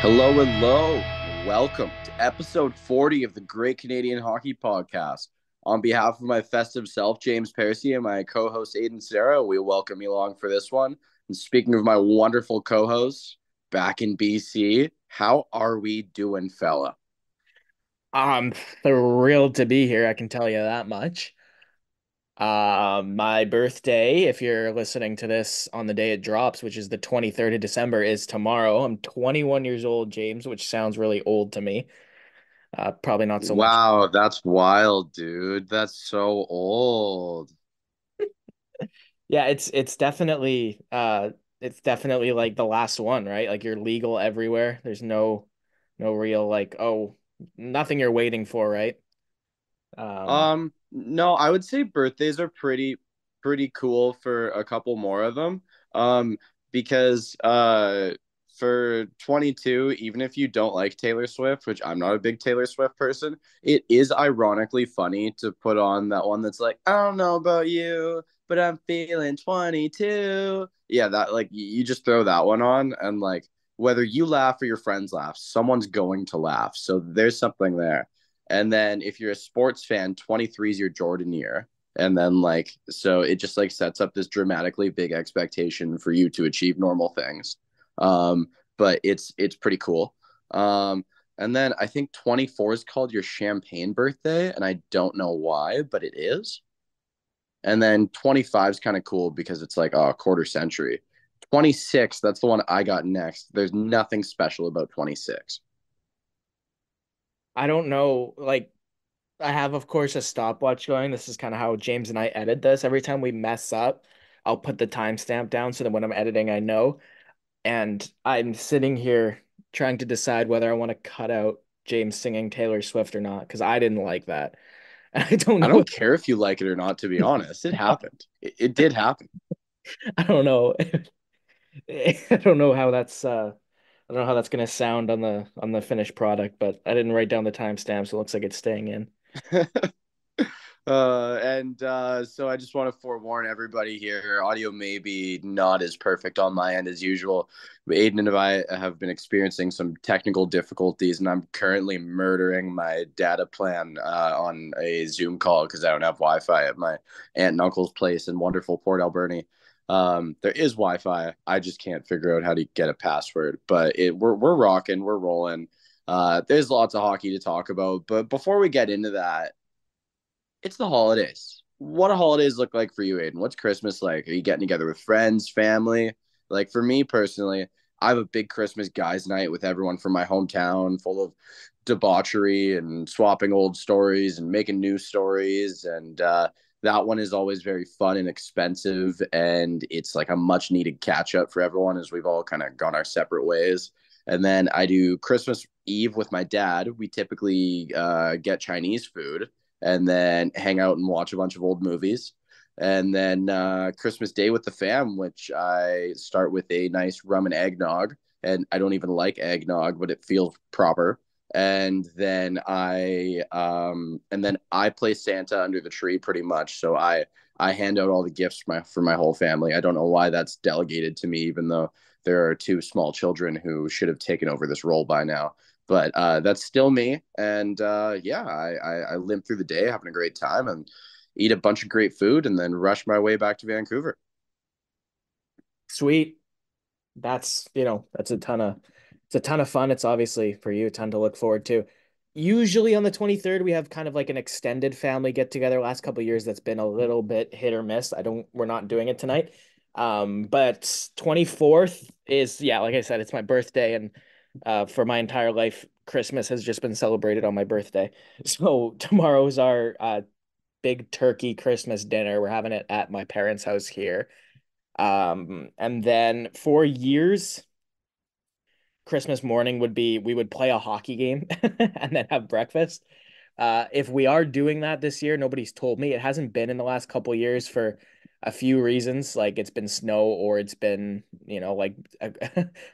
Hello, hello. Welcome to episode 40 of the Great Canadian Hockey Podcast. On behalf of my festive self, James Parisi, and my co host, Aiden Sarah, we welcome you along for this one. And speaking of my wonderful co hosts back in BC, how are we doing, fella? I'm thrilled to be here, I can tell you that much. My birthday, if you're listening to this on the day it drops, which is the 23rd of December, is tomorrow. I'm 21 years old, James, which sounds really old to me. Probably not so much. Wow, that's wild, dude. That's so old. Yeah, it's definitely like the last one, right? Like you're legal everywhere. There's no real like, oh, nothing you're waiting for, right? Um, No, I would say birthdays are pretty cool for a couple more of them. Because for 22, even if you don't like Taylor Swift, which I'm not a big Taylor Swift person, it is ironically funny to put on that one that's like, I don't know about you, but I'm feeling 22. Yeah, that like you just throw that one on and like whether you laugh or your friends laugh, someone's going to laugh. So there's something there. And then if you're a sports fan, 23 is your Jordan year. And then like so it just like sets up this dramatically big expectation for you to achieve normal things. But it's pretty cool. And then I think 24 is called your champagne birthday, and I don't know why, but it is. And then 25 is kind of cool because it's like a quarter century. 26, that's the one I got next. There's nothing special about 26. I don't know, like I have, of course, a stopwatch going. This is kind of how James and I edit this. Every time we mess up, I'll put the timestamp down so that when I'm editing, I know. And I'm sitting here trying to decide whether I want to cut out James singing Taylor Swift or not, because I didn't like that. And I don't I know. don't care if you like it or not, to be honest. It happened. It did happen. I don't know. I don't know how I don't know how that's gonna sound on the finished product, but I didn't write down the timestamp, so it looks like it's staying in. And so I just want to forewarn everybody here. Audio may be not as perfect on my end as usual. Aiden and I have been experiencing some technical difficulties, and I'm currently murdering my data plan on a Zoom call because I don't have Wi-Fi at my aunt and uncle's place in wonderful Port Alberni. There is Wi-Fi. I just can't figure out how to get a password, but we're rocking, we're rolling. There's lots of hockey to talk about, but before we get into that, it's the holidays. What do holidays look like for you, Aiden? What's Christmas like? Are you getting together with friends, family? Like for me personally, I have a big Christmas guys' night with everyone from my hometown, full of debauchery and swapping old stories and making new stories. And that one is always very fun and expensive. And it's like a much needed catch up for everyone as we've all kind of gone our separate ways. And then I do Christmas Eve with my dad. We typically get Chinese food and then hang out and watch a bunch of old movies. And then Christmas Day with the fam, which I start with a nice rum and eggnog. And I don't even like eggnog, but it feels proper. And then I play Santa under the tree pretty much. So I hand out all the gifts for my whole family. I don't know why that's delegated to me, even though there are two small children who should have taken over this role by now. But that's still me, and yeah, I limp through the day, having a great time, and eat a bunch of great food, and then rush my way back to Vancouver. Sweet. That's it's a ton of fun. It's obviously for you a ton to look forward to. Usually on the 23rd, we have kind of like an extended family get together. Last couple of years, that's been a little bit hit or miss. We're not doing it tonight. But 24th is, yeah, like I said, it's my birthday, and for my entire life, Christmas has just been celebrated on my birthday. So tomorrow's our big turkey Christmas dinner. We're having it at my parents' house here. And then for years, Christmas morning would be we would play a hockey game and then have breakfast. If we are doing that this year, nobody's told me. It hasn't been in the last couple years for a few reasons. Like it's been snow or it's been, like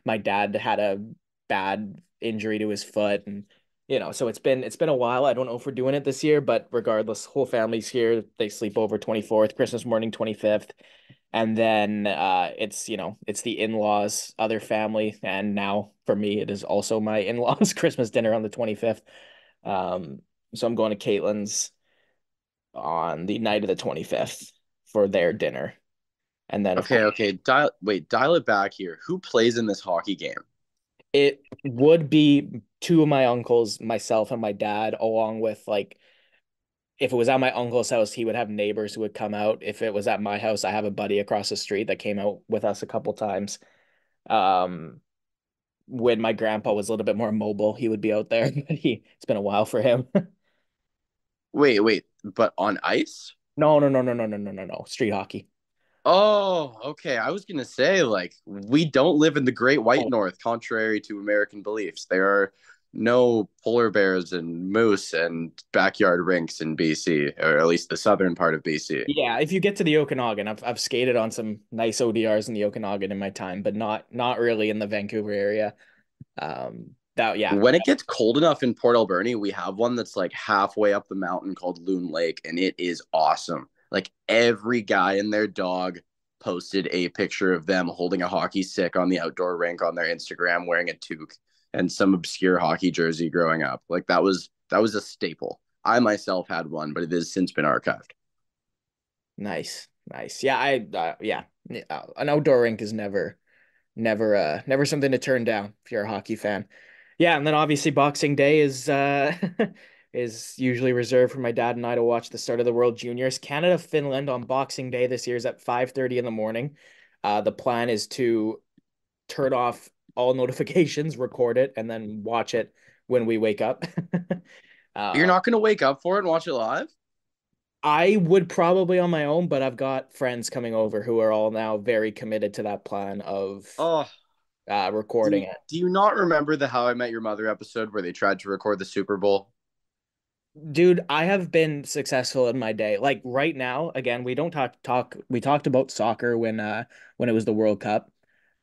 my dad had a bad injury to his foot, and So it's been a while. I don't know if we're doing it this year, but regardless, whole family's here. They sleep over 24th, Christmas morning 25th. And then it's the in-laws, other family, and now for me it is also my in-laws Christmas dinner on the 25th. Um, so I'm going to Caitlin's on the night of the 25th for their dinner. And then of Okay, course okay. Dial it back here. Who plays in this hockey game? it would be two of my uncles, myself and my dad, along with like if it was at my uncle's house, he would have neighbors who would come out. If it was at my house, I have a buddy across the street that came out with us a couple times. Um, when my grandpa was a little bit more mobile, he would be out there. But it's been a while for him. Wait, wait, but on ice? No, no, no, no, no, no, no, no, no. Street hockey. Oh, okay. I was gonna say, like, we don't live in the Great White Oh, North, contrary to American beliefs. There are no polar bears and moose and backyard rinks in BC, or at least the southern part of BC. yeah. If you get to the Okanagan, I've skated on some nice ODRs in the Okanagan in my time, but not really in the Vancouver area. That yeah. When it gets cold enough in Port Alberni, we have one that's like halfway up the mountain called Loon Lake, and it is awesome. Like every guy and their dog posted a picture of them holding a hockey stick on the outdoor rink on their Instagram, wearing a toque and some obscure hockey jersey growing up. Like that was a staple. I myself had one, but it has since been archived. Nice, nice. Yeah, yeah. An outdoor rink is never something to turn down if you're a hockey fan. Yeah, and then obviously Boxing Day is is usually reserved for my dad and I to watch the start of the World Juniors. Canada Finland on Boxing Day this year is at 5:30 in the morning. The plan is to turn off all notifications, record it, and then watch it when we wake up. You're uh, not gonna wake up for it and watch it live? I would probably on my own, but I've got friends coming over who are all now very committed to that plan of Oh, recording it. do you not remember the How I Met Your Mother episode where they tried to record the Super Bowl? Dude, I have been successful in my day. Like right now, again, we don't talk we talked about soccer when it was the World Cup.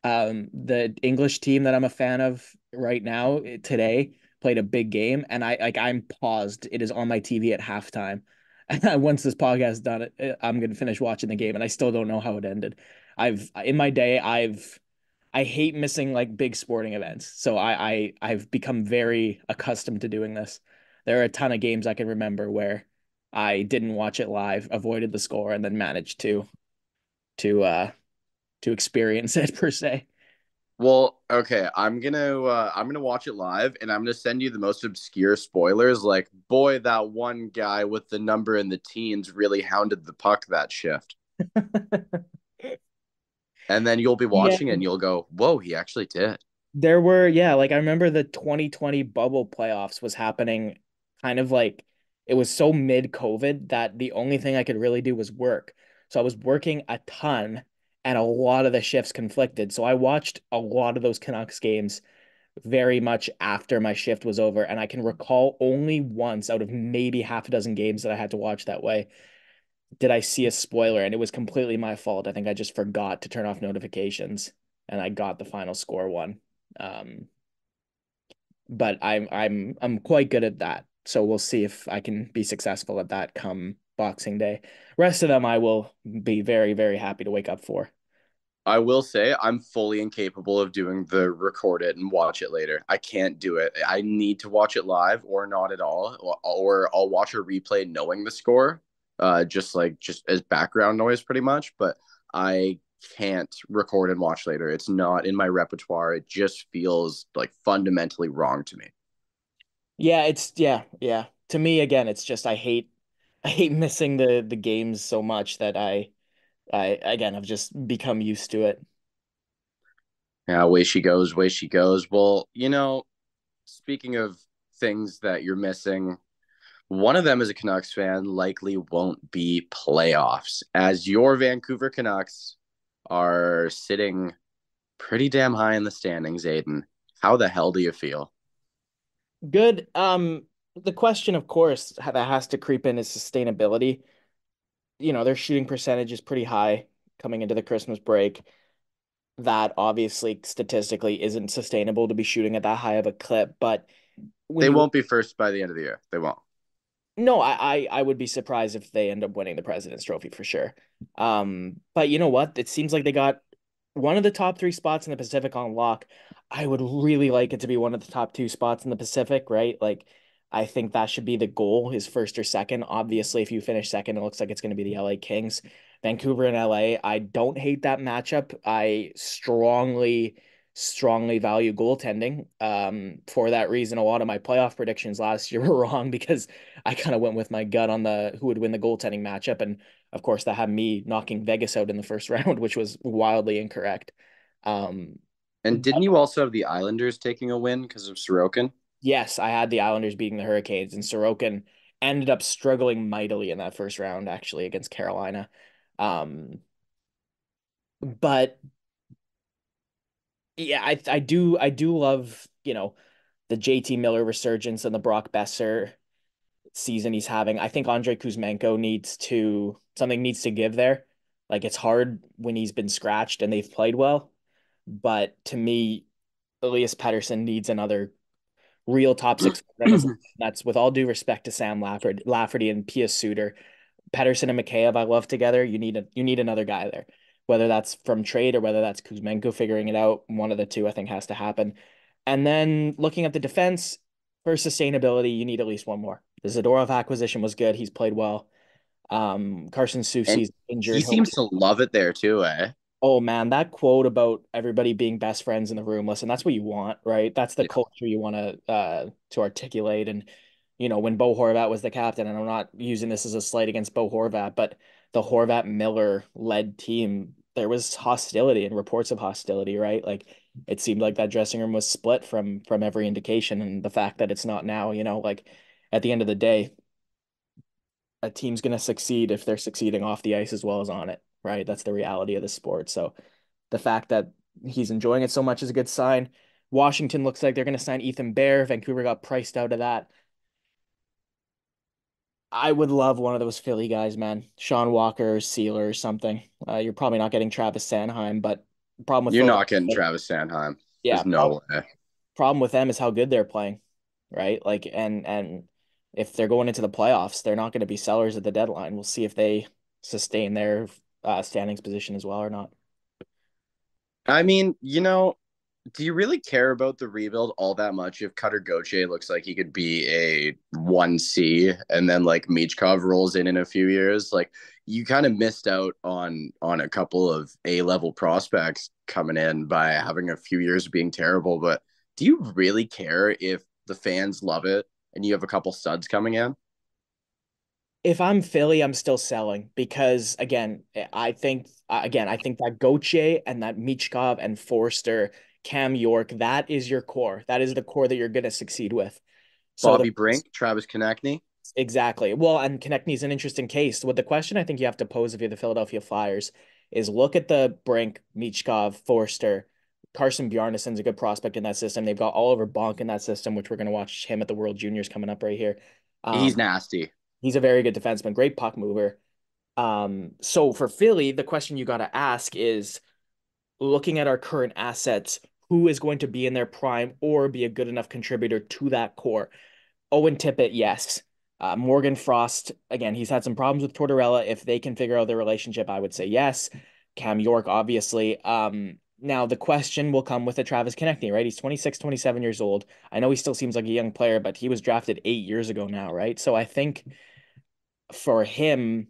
The English team that I'm a fan of right now today played a big game and I'm paused. It is on my TV at halftime. And once this podcast is done, I'm gonna finish watching the game and I still don't know how it ended. I've in my day I hate missing like big sporting events. So I've become very accustomed to doing this. There are a ton of games I can remember where I didn't watch it live, avoided the score, and then managed to uh to experience it per se. Well, okay, I'm gonna watch it live and I'm gonna send you the most obscure spoilers. Like, boy, that one guy with the number in the teens really hounded the puck that shift. And then you'll be Yeah. watching it and you'll go, whoa, he actually did. There were, yeah, like I remember the 2020 bubble playoffs was happening kind of like it was so mid-COVID that the only thing I could really do was work. So I was working a ton and a lot of the shifts conflicted. So I watched a lot of those Canucks games very much after my shift was over. And I can recall only once out of maybe half a dozen games that I had to watch that way did I see a spoiler. And it was completely my fault. I think I just forgot to turn off notifications and I got the final score one. Um, but I'm quite good at that. So we'll see if I can be successful at that come Boxing Day. Rest of them I will be very, very happy to wake up for. I will say I'm fully incapable of doing the record it and watch it later. I can't do it. I need to watch it live or not at all, or I'll watch a replay knowing the score, just as background noise, pretty much. But I can't record and watch later. It's not in my repertoire. It just feels like fundamentally wrong to me. Yeah, yeah. To me again, it's just I hate missing the games so much that I again I've just become used to it. Yeah, away she goes, away she goes. Well, speaking of things that you're missing, one of them as a Canucks fan likely won't be playoffs, as your Vancouver Canucks are sitting pretty damn high in the standings, Aiden. How the hell do you feel? Good. The question, of course, that has to creep in is sustainability. Their shooting percentage is pretty high coming into the Christmas break. That obviously statistically isn't sustainable to be shooting at that high of a clip, but when They you won't be first by the end of the year. They won't. No, I would be surprised if they end up winning the President's Trophy for sure. But you know what? It seems like they got one of the top three spots in the Pacific on lock. I would really like it to be one of the top two spots in the Pacific, right? Like, I think that should be the goal, is first or second. Obviously, if you finish second, it looks like it's going to be the LA Kings. Vancouver and LA, I don't hate that matchup. I strongly value goaltending. For that reason, a lot of my playoff predictions last year were wrong because I kind of went with my gut on the who would win the goaltending matchup, and of course that had me knocking Vegas out in the first round, which was wildly incorrect. Um, And didn't you also have the Islanders taking a win because of Sorokin? yes, I had the Islanders beating the Hurricanes, and Sorokin ended up struggling mightily in that first round, actually against Carolina. Um, but yeah, I do love the JT Miller resurgence and the Brock Besser season he's having. I think Andre Kuzmenko needs to give there. Like, it's hard when he's been scratched and they've played well, but to me, Elias Pettersson needs another real top six. That's with all due respect to Sam Lafferty and Pia Suter. Pettersson and Mikheyev, I love together. You need another guy there, whether that's from trade or whether that's Kuzmenko figuring it out. One of the two, I think, has to happen. And then looking at the defense for sustainability, you need at least one more. The Zadorov acquisition was good. He's played well. Carson And Soucy's he injured. seems to love it there too, eh? Oh man, that quote about everybody being best friends in the room. Listen, that's what you want, right? That's the Yeah. culture you want to articulate. And when Bo Horvat was the captain, and I'm not using this as a slight against Bo Horvat, but the Horvat Miller led team, there was hostility and reports of hostility, right? Like, it seemed like that dressing room was split from every indication, and the fact that it's not now, like, at the end of the day, a team's going to succeed if they're succeeding off the ice as well as on it, right? That's the reality of the sport. So the fact that he's enjoying it so much is a good sign. Washington looks like they're going to sign Ethan Bear. Vancouver got priced out of that. I would love one of those Philly guys, man. Sean Walker, Sealer, or something. You're probably not getting Travis Sanheim, but problem with You're Philly, not getting Travis Sanheim. yeah, There's no way. problem with them is how good they're playing, right? Like, and if they're going into the playoffs, they're not going to be sellers at the deadline. We'll see if they sustain their standings position as well or not. I mean, do you really care about the rebuild all that much if Cutter Gauthier looks like he could be a 1C and then like Michkov rolls in a few years? Like, you kind of missed out on a couple of A-level prospects coming in by having a few years being terrible. But do you really care if the fans love it and you have a couple studs coming in? If I'm Philly, I'm still selling because I think that Gauthier and that Michkov and Forster, Cam York, that is your core. That is the core that you're going to succeed with. So Bobby Brink, Travis Konechny. exactly. Well, and Konechny's an interesting case. What the question I think you have to pose if you're the Philadelphia Flyers is look at the Brink, Michkov, Forster. Carson Bjarnason's a good prospect in that system. They've got Oliver Bonk in that system, which we're going to watch him at the World Juniors coming up right here. He's Um, nasty. he's a very good defenseman, great puck mover. So for Philly, the question you got to ask is, looking at our current assets, who is going to be in their prime or be a good enough contributor to that core? Owen Tippett, yes. Morgan Frost, again, he's had some problems with Tortorella. If they can figure out their relationship, I would say yes. Cam York, obviously. Now the question will come with a Travis Konechny, right? He's 26, 27 years old. I know he still seems like a young player, but he was drafted 8 years ago now, right? So I think for him,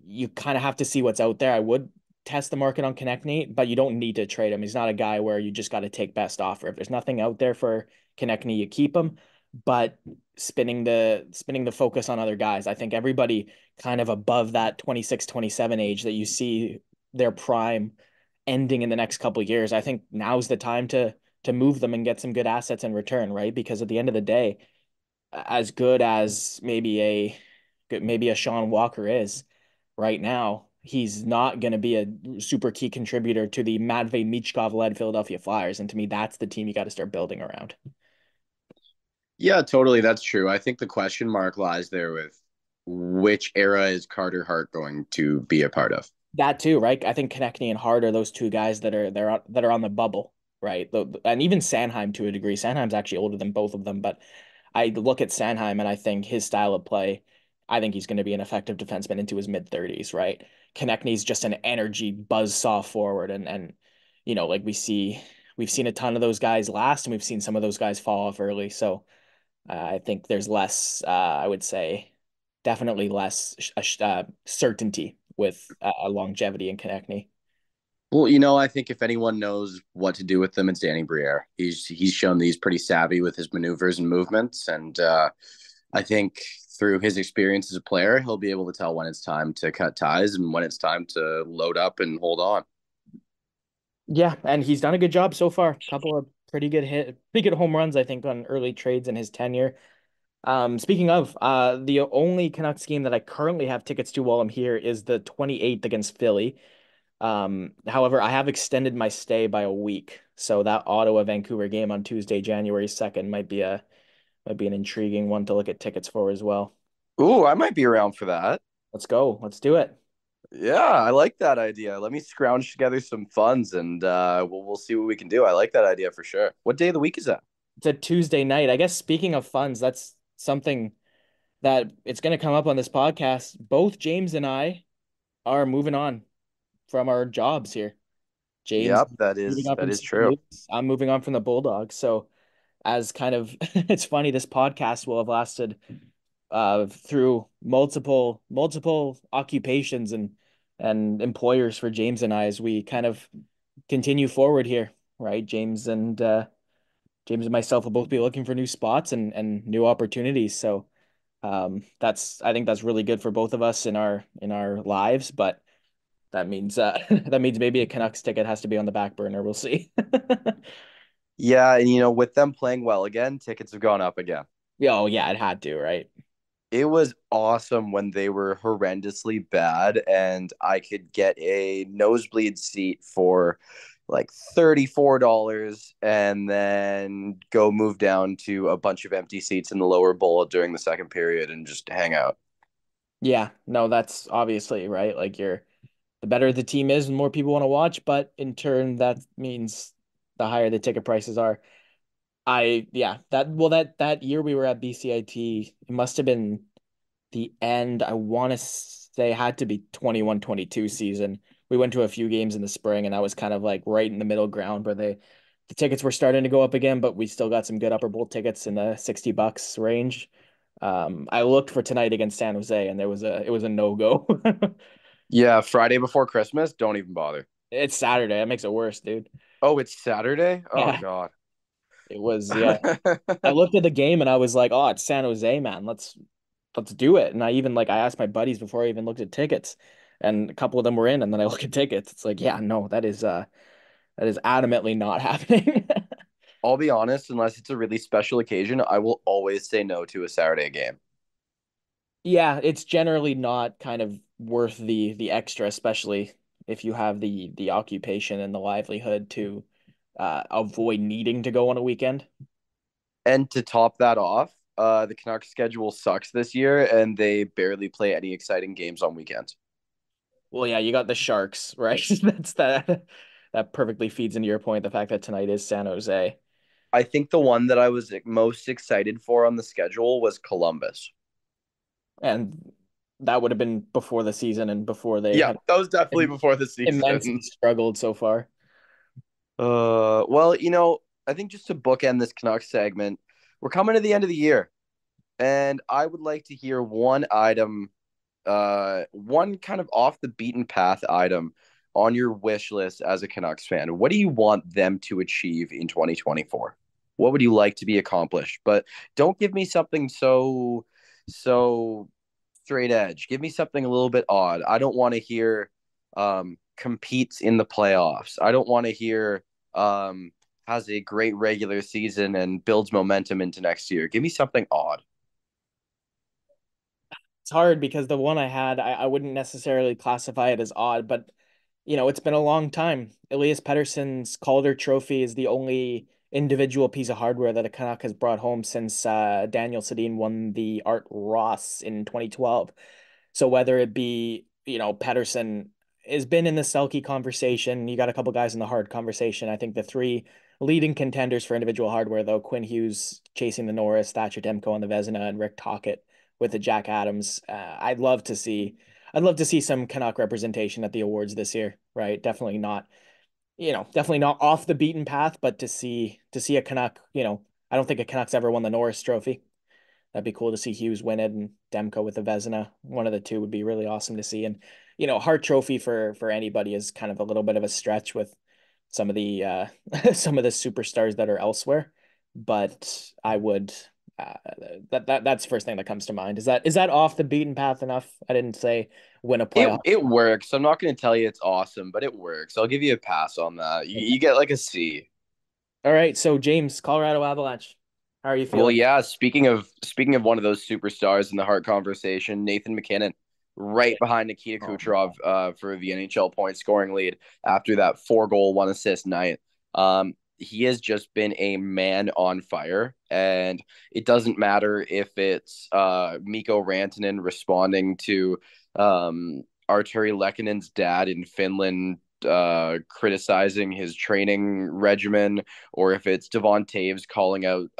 you kind of have to see what's out there. I would test the market on Konechny, but you don't need to trade him. He's not a guy where you just got to take best offer. If there's nothing out there for Konechny, you keep him. But spinning the focus on other guys. I think everybody kind of above that 26, 27 age that you see their prime ending in the next couple of years. I think now's the time to move them and get some good assets in return, right? Because at the end of the day, as good as maybe a Sean Walker is right now, he's not going to be a super key contributor to the Matvey Michkov led Philadelphia Flyers. And to me, that's the team you got to start building around. Yeah, totally. That's true. I think the question mark lies there with which era is Carter Hart going to be a part of? That too, right? I think Konechny and Hart are those two guys that are on the bubble, right? And even Sanheim to a degree. Sanheim's actually older than both of them, but I look at Sanheim and I think his style of play, I think he's going to be an effective defenseman into his mid 30s, right? Konechny's just an energy buzzsaw forward, and like we've seen a ton of those guys last, and we've seen some of those guys fall off early. So I think there's less, I would say, definitely less certainty with longevity in Konechny. Well, I think if anyone knows what to do with them, it's Danny Briere. He's shown that he's pretty savvy with his maneuvers and movements, and I think through his experience as a player, he'll be able to tell when it's time to cut ties and when it's time to load up and hold on. Yeah, and he's done a good job so far. Couple of pretty good home runs, I think, on early trades in his tenure. Speaking of, the only Canucks game that I currently have tickets to while I'm here is the 28th against Philly. However, I have extended my stay by a week, so that Ottawa Vancouver game on Tuesday, January 2nd might be an intriguing one to look at tickets for as well. Ooh, I might be around for that. Let's go. Let's do it. Yeah, I like that idea. Let me scrounge together some funds and we'll see what we can do. I like that idea for sure. What day of the week is that? It's a Tuesday night. I guess speaking of funds, that's something that it's going to come up on this podcast. Both James and I are moving on from our jobs here. James Yep, moving on that from is St. true. Louis. I'm moving on from the Bulldogs. So as kind of it's funny, this podcast will have lasted through multiple occupations and employers for James and I as we kind of continue forward here, right? James and myself will both be looking for new spots and new opportunities. So that's I think that's really good for both of us in our lives, but that means that means maybe a Canucks ticket has to be on the back burner. We'll see. Yeah, and with them playing well again, tickets have gone up again. Yeah, oh yeah, it had to, right? It was awesome when they were horrendously bad and I could get a nosebleed seat for like $34 and then go move down to a bunch of empty seats in the lower bowl during the second period and just hang out. Yeah, no, that's obviously right. Like the better the team is, the more people want to watch, but in turn that means the higher the ticket prices are. Yeah, that year we were at BCIT, it must have been the end. I want to say had to be 21-22 season. We went to a few games in the spring, and that was kind of like right in the middle ground where the tickets were starting to go up again, but we still got some good upper bowl tickets in the $60 range. I looked for tonight against San Jose, and it was a no go. Yeah, Friday before Christmas, don't even bother. It's Saturday. That makes it worse, dude. Oh, it's Saturday? Oh Yeah, God. it was. Yeah, I looked at the game and I was like, "Oh, it's San Jose, man. Let's do it." And I asked my buddies before I even looked at tickets, and a couple of them were in. And then I look at tickets. It's like, yeah, no, that is adamantly not happening. I'll be honest, unless it's a really special occasion, I will always say no to a Saturday game. Yeah, it's generally not kind of worth the extra, especially if you have the occupation and the livelihood to avoid needing to go on a weekend. And to top that off, the Canucks schedule sucks this year, and they barely play any exciting games on weekends. Well, yeah, you got the Sharks, right? That perfectly feeds into your point, the fact that tonight is San Jose. I think the one that I was most excited for on the schedule was Columbus. And that would have been before the season and before they Yeah, had that was definitely before the immensely season. struggled so far. Well, I think just to bookend this Canucks segment, we're coming to the end of the year, and I would like to hear one item, one kind of off the beaten path item on your wish list as a Canucks fan. What do you want them to achieve in 2024? What would you like to be accomplished? But don't give me something so straight edge. Give me something a little bit odd. I don't want to hear competes in the playoffs. I don't want to hear has a great regular season and builds momentum into next year. Give me something odd. It's hard because the one I had, I wouldn't necessarily classify it as odd, but it's been a long time. Elias Pettersson's Calder Trophy is the only individual piece of hardware that a Canuck has brought home since Daniel Sedin won the Art Ross in 2012. So whether it be, Pettersson has been in the Selke conversation, you got a couple guys in the hard conversation. I think the three leading contenders for individual hardware, though, Quinn Hughes chasing the Norris, Thatcher Demko on the Vezina, and Rick Tocchet with the Jack Adams. I'd love to see some Canuck representation at the awards this year, right? Definitely not off the beaten path, but to see a Canuck, I don't think a Canuck's ever won the Norris Trophy. That'd be cool to see Hughes win it and Demko with the Vezina. One of the two would be really awesome to see. And Hart Trophy for anybody is kind of a little bit of a stretch with some of the some of the superstars that are elsewhere. But I would uh, that's the first thing that comes to mind. Is that off the beaten path enough? I didn't say win a It playoff. it works. I'm not going to tell you it's awesome, but it works. I'll give you a pass on that. You get like a C. All right, so James, Colorado Avalanche. How are you Well, feeling? yeah. Speaking of one of those superstars in the Hart conversation, Nathan McKinnon, right behind Nikita Oh, Kucherov, for the NHL point scoring lead after that 4 goal, 1 assist night. He has just been a man on fire, and it doesn't matter if it's Mikko Rantanen responding to Arturi Lekkonen's dad in Finland criticizing his training regimen, or if it's Devon Taves calling out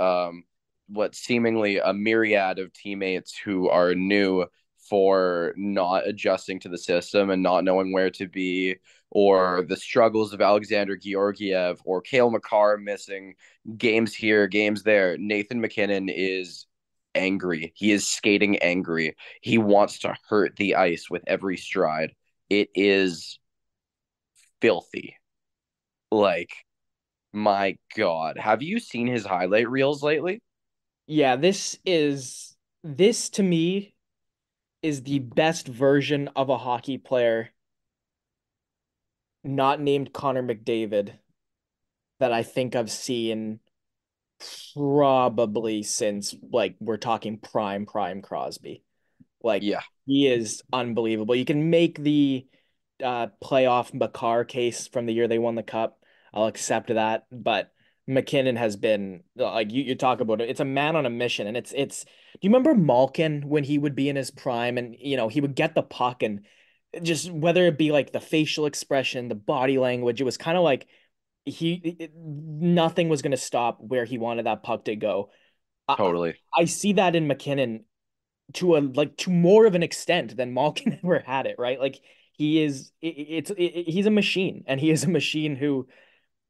what seemingly a myriad of teammates who are new for not adjusting to the system and not knowing where to be, or the struggles of Alexander Georgiev or Cale Makar missing games here, games there. Nathan McKinnon is angry. He is skating angry. He wants to hurt the ice with every stride. It is filthy. Like, my God. Have you seen his highlight reels lately? yeah, this to me is the best version of a hockey player not named Connor McDavid that I think I've seen probably since like we're talking prime Crosby. Like Yeah. he is unbelievable. You can make the playoff Makar case from the year they won the cup. I'll accept that, but McKinnon has been like you talk about it. It's a man on a mission, and it's. Do you remember Malkin when he would be in his prime, and he would get the puck and just whether it be like the facial expression, the body language, it was kind of like nothing was going to stop where he wanted that puck to go. I, Totally. I see that in McKinnon to more of an extent than Malkin ever had it, right? Like he's a machine, and he is a machine who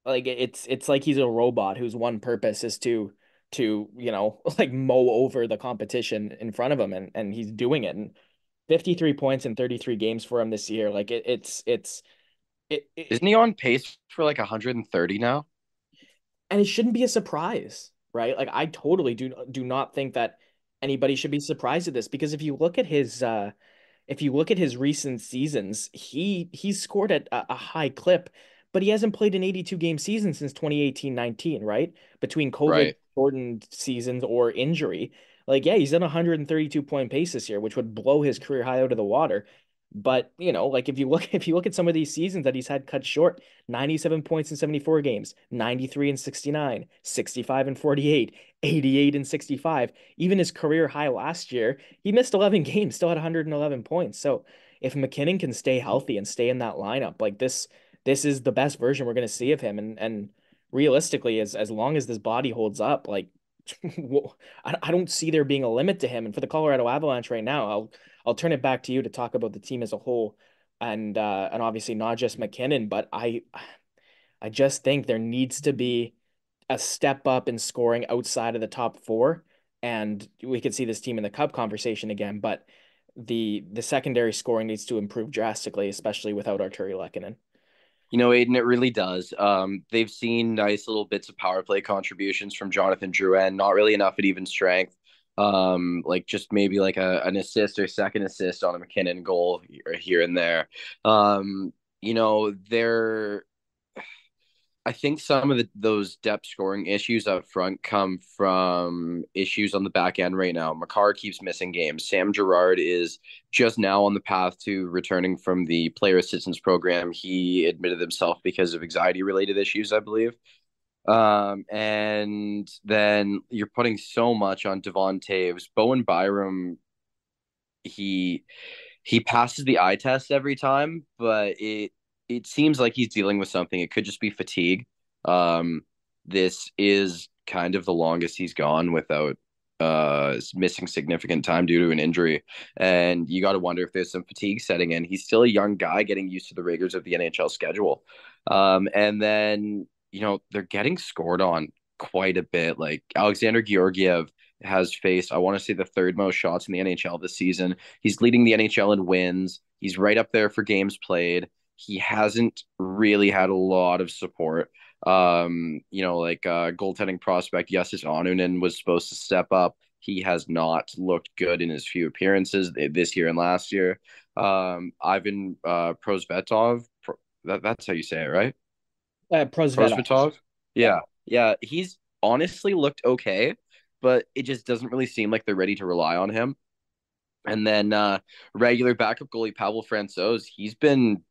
like it's like he's a robot whose one purpose is to like mow over the competition in front of him, and he's doing it. And 53 points in 33 games for him this year. Like it, Isn't it he on pace for like 130 now? and it shouldn't be a surprise, right? Like I totally do not think that anybody should be surprised at this because if you look at his recent seasons, he's scored at a high clip, but he hasn't played an 82 game season since 2018-19, right? Between COVID Right. shortened seasons or injury. Like, yeah, he's at a 132-point pace this year, which would blow his career high out of the water. But, like if you look at some of these seasons that he's had cut short, 97 points in 74 games, 93 and 69, 65 and 48, 88 and 65. Even his career high last year, he missed 11 games, still had 111 points. So if McKinnon can stay healthy and stay in that lineup, like this is the best version we're going to see of him. And realistically, as long as this body holds up, like I don't see there being a limit to him. And for the Colorado Avalanche right now, I'll turn it back to you to talk about the team as a whole, and obviously not just McKinnon, but I just think there needs to be a step up in scoring outside of the top four, and we could see this team in the cup conversation again. But the secondary scoring needs to improve drastically, especially without Arturi Lehkonen. Aiden, it really does. They've seen nice little bits of power play contributions from Jonathan Drouin, not really enough at even strength. Like just maybe like an assist or second assist on a McKinnon goal here and there. They're I think some of those depth scoring issues up front come from issues on the back end right now. Makar keeps missing games. Sam Girard is just now on the path to returning from the player assistance program. He admitted himself because of anxiety related issues, I believe. And then you're putting so much on Devon Taves. Bowen Byram, he he passes the eye test every time, but it seems like he's dealing with something. It could just be fatigue. Um, this is kind of the longest he's gone without missing significant time due to an injury. And you got to wonder if there's some fatigue setting in. He's still a young guy getting used to the rigors of the NHL schedule. And then, they're getting scored on quite a bit. Like Alexander Georgiev has faced, I want to say, the third most shots in the NHL this season. He's leading the NHL in wins. He's right up there for games played. He hasn't really had a lot of support. Goaltending prospect Justus Onunen was supposed to step up. He has not looked good in his few appearances this year and last year. Ivan Prosvetov, that's how you say it, right? Prosvetov. Prosvetov? Yeah. Yeah. Yeah. He's honestly looked okay, but it just doesn't really seem like they're ready to rely on him. And then regular backup goalie Pavel Francouz, he's been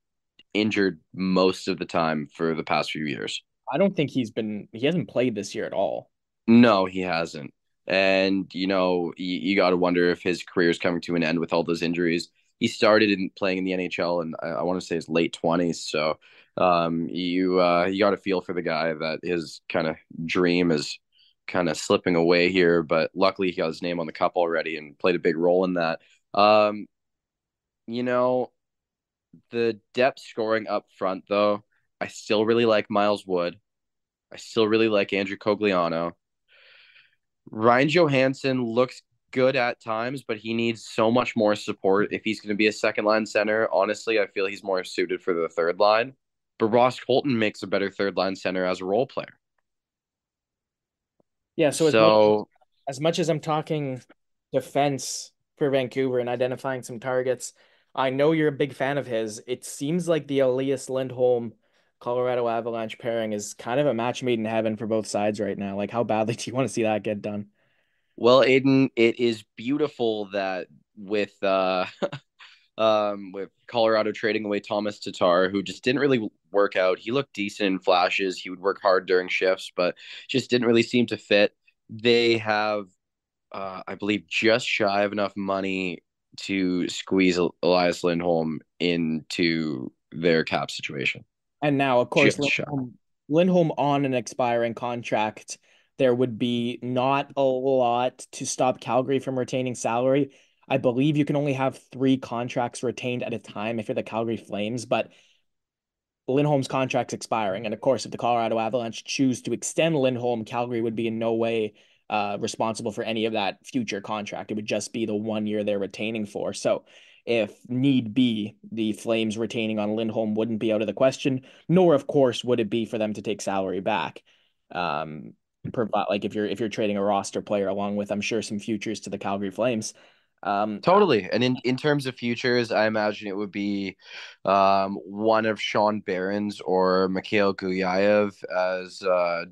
injured most of the time for the past few years. I don't think he hasn't played this year at all. No, he hasn't. And, you got to wonder if his career is coming to an end with all those injuries. He started playing in the NHL and I want to say his late 20s. So you got to feel for the guy that his kind of dream is kind of slipping away here. But luckily, he got his name on the cup already and played a big role in that. You know, the depth scoring up front, though, I still really like Miles Wood. I still really like Andrew Cogliano. Ryan Johansson looks good at times, but he needs so much more support if he's going to be a second line center. Honestly, I feel he's more suited for the third line. But Ross Colton makes a better third line center as a role player. Yeah, so So as much as I'm talking defense for Vancouver and identifying some targets, I know you're a big fan of his. It seems like the Elias Lindholm Colorado Avalanche pairing is kind of a match made in heaven for both sides right now. Like, how badly do you want to see that get done? well, Aiden, it is beautiful that with Colorado trading away Thomas Tatar, who just didn't really work out. He looked decent in flashes. He would work hard during shifts, but just didn't really seem to fit. They have, I believe, just shy of enough money to squeeze Elias Lindholm into their cap situation. And now, of course, Just shy. Lindholm on an expiring contract, there would be not a lot to stop Calgary from retaining salary. I believe you can only have three contracts retained at a time if you're the Calgary Flames, but Lindholm's contract's expiring. And of course, if the Colorado Avalanche choose to extend Lindholm, Calgary would be in no way responsible for any of that future contract. It would just be the 1 year they're retaining for. So if need be, the Flames retaining on Lindholm wouldn't be out of the question, nor of course would it be for them to take salary back. Um, provide like if you're trading a roster player along with, I'm sure, some futures to the Calgary Flames. Um, Totally. And in terms of futures, I imagine it would be one of Sean Barron's or Mikhail Gulyayev as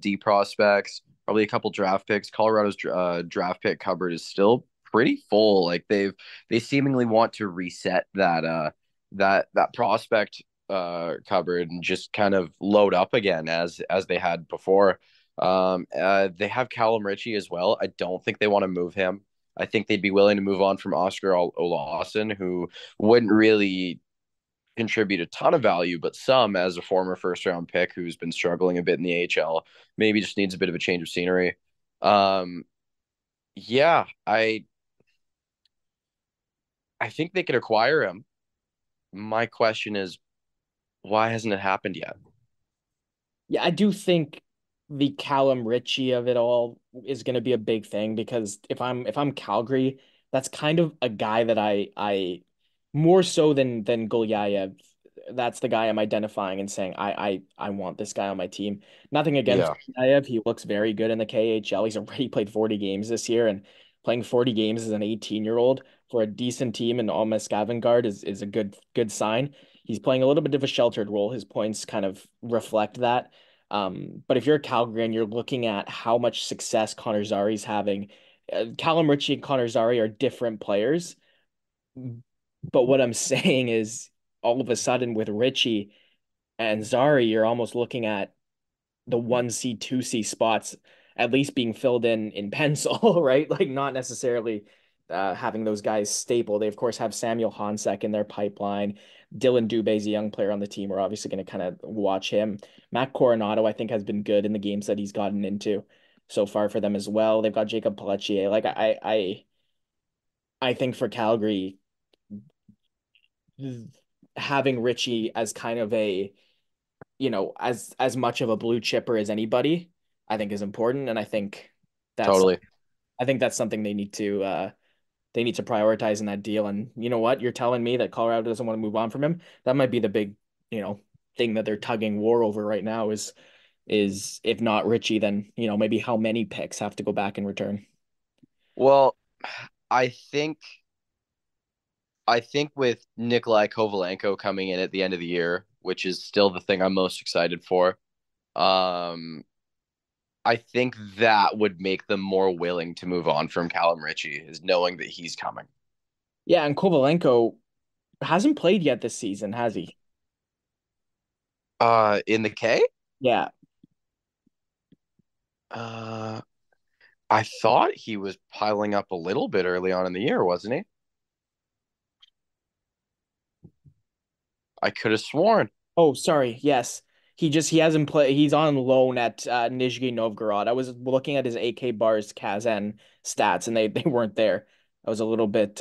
D prospects, probably a couple draft picks. Colorado's draft pick cupboard is still pretty full. Like they seemingly want to reset that prospect cupboard and just kind of load up again as they had before. They have Callum Ritchie as well. I don't think they want to move him. I think they'd be willing to move on from Oscar Olausson, who wouldn't really contribute a ton of value, but some as a former first round pick who's been struggling a bit in the AHL, maybe just needs a bit of a change of scenery. Um, yeah, I think they could acquire him. My question is, why hasn't it happened yet? Yeah, I do think the Callum Ritchie of it all is going to be a big thing because if I'm Calgary, that's kind of a guy that I more so than Gulyayev, that's the guy I'm identifying and saying I want this guy on my team. Nothing against Yeah, Gulyayev, he looks very good in the KHL. He's already played 40 games this year, and playing 40 games as an 18-year-old for a decent team in Almas Skavengard is a good sign. He's playing a little bit of a sheltered role. His points kind of reflect that. But if you're Calgary and you're looking at how much success Connor Zari's having, Callum Ritchie and Connor Zari are different players. But what I'm saying is, all of a sudden with Ritchie and Zari, you're almost looking at the 1C, 2C spots at least being filled in pencil, right? Like not necessarily having those guys staple. They of course have Samuel Hansek in their pipeline. Dylan Dubé's a young player on the team. We're obviously going to kind of watch him. Matt Coronado, I think, has been good in the games that he's gotten into so far for them as well. They've got Jacob Pelletier. Like I think for Calgary, having Richie as kind of a, as much of a blue chipper as anybody, I think is important. And that's Totally. I think that's something they need to prioritize in that deal. And you know what? You're telling me that Colorado doesn't want to move on from him. That might be the big, thing that they're tugging war over right now is if not Richie, then maybe how many picks have to go back in return. Well, I think I think with Nikolai Kovalenko coming in at the end of the year, which is still the thing I'm most excited for, um, I think that would make them more willing to move on from Callum Ritchie, is knowing that he's coming. Yeah, and Kovalenko hasn't played yet this season, has he? In the K, Yeah. uh, I thought he was piling up a little bit early on in the year, wasn't he? I could have sworn. Oh, sorry. Yes. He hasn't played. He's on loan at Nizhny Novgorod. I was looking at his AK bars Kazan stats and they weren't there. I was a little bit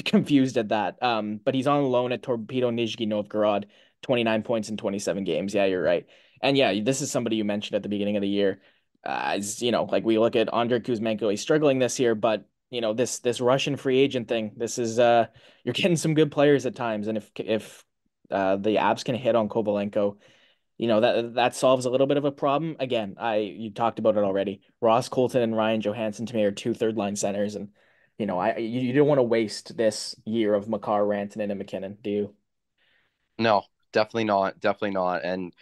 confused at that. But he's on loan at Torpedo Nizhny Novgorod, 29 points in 27 games. Yeah, you're right. And yeah, this is somebody you mentioned at the beginning of the year. As like we look at Andrei Kuzmenko, he's struggling this year, but this Russian free agent thing, this is you're getting some good players at times, and if the Abs can hit on Kovalenko, that solves a little bit of a problem. Again, you talked about it already. Ross Colton and Ryan Johansson to me are two third line centers, and you don't want to waste this year of Makar, Rantanen, and McKinnon, do you? No, definitely not. Definitely not. And,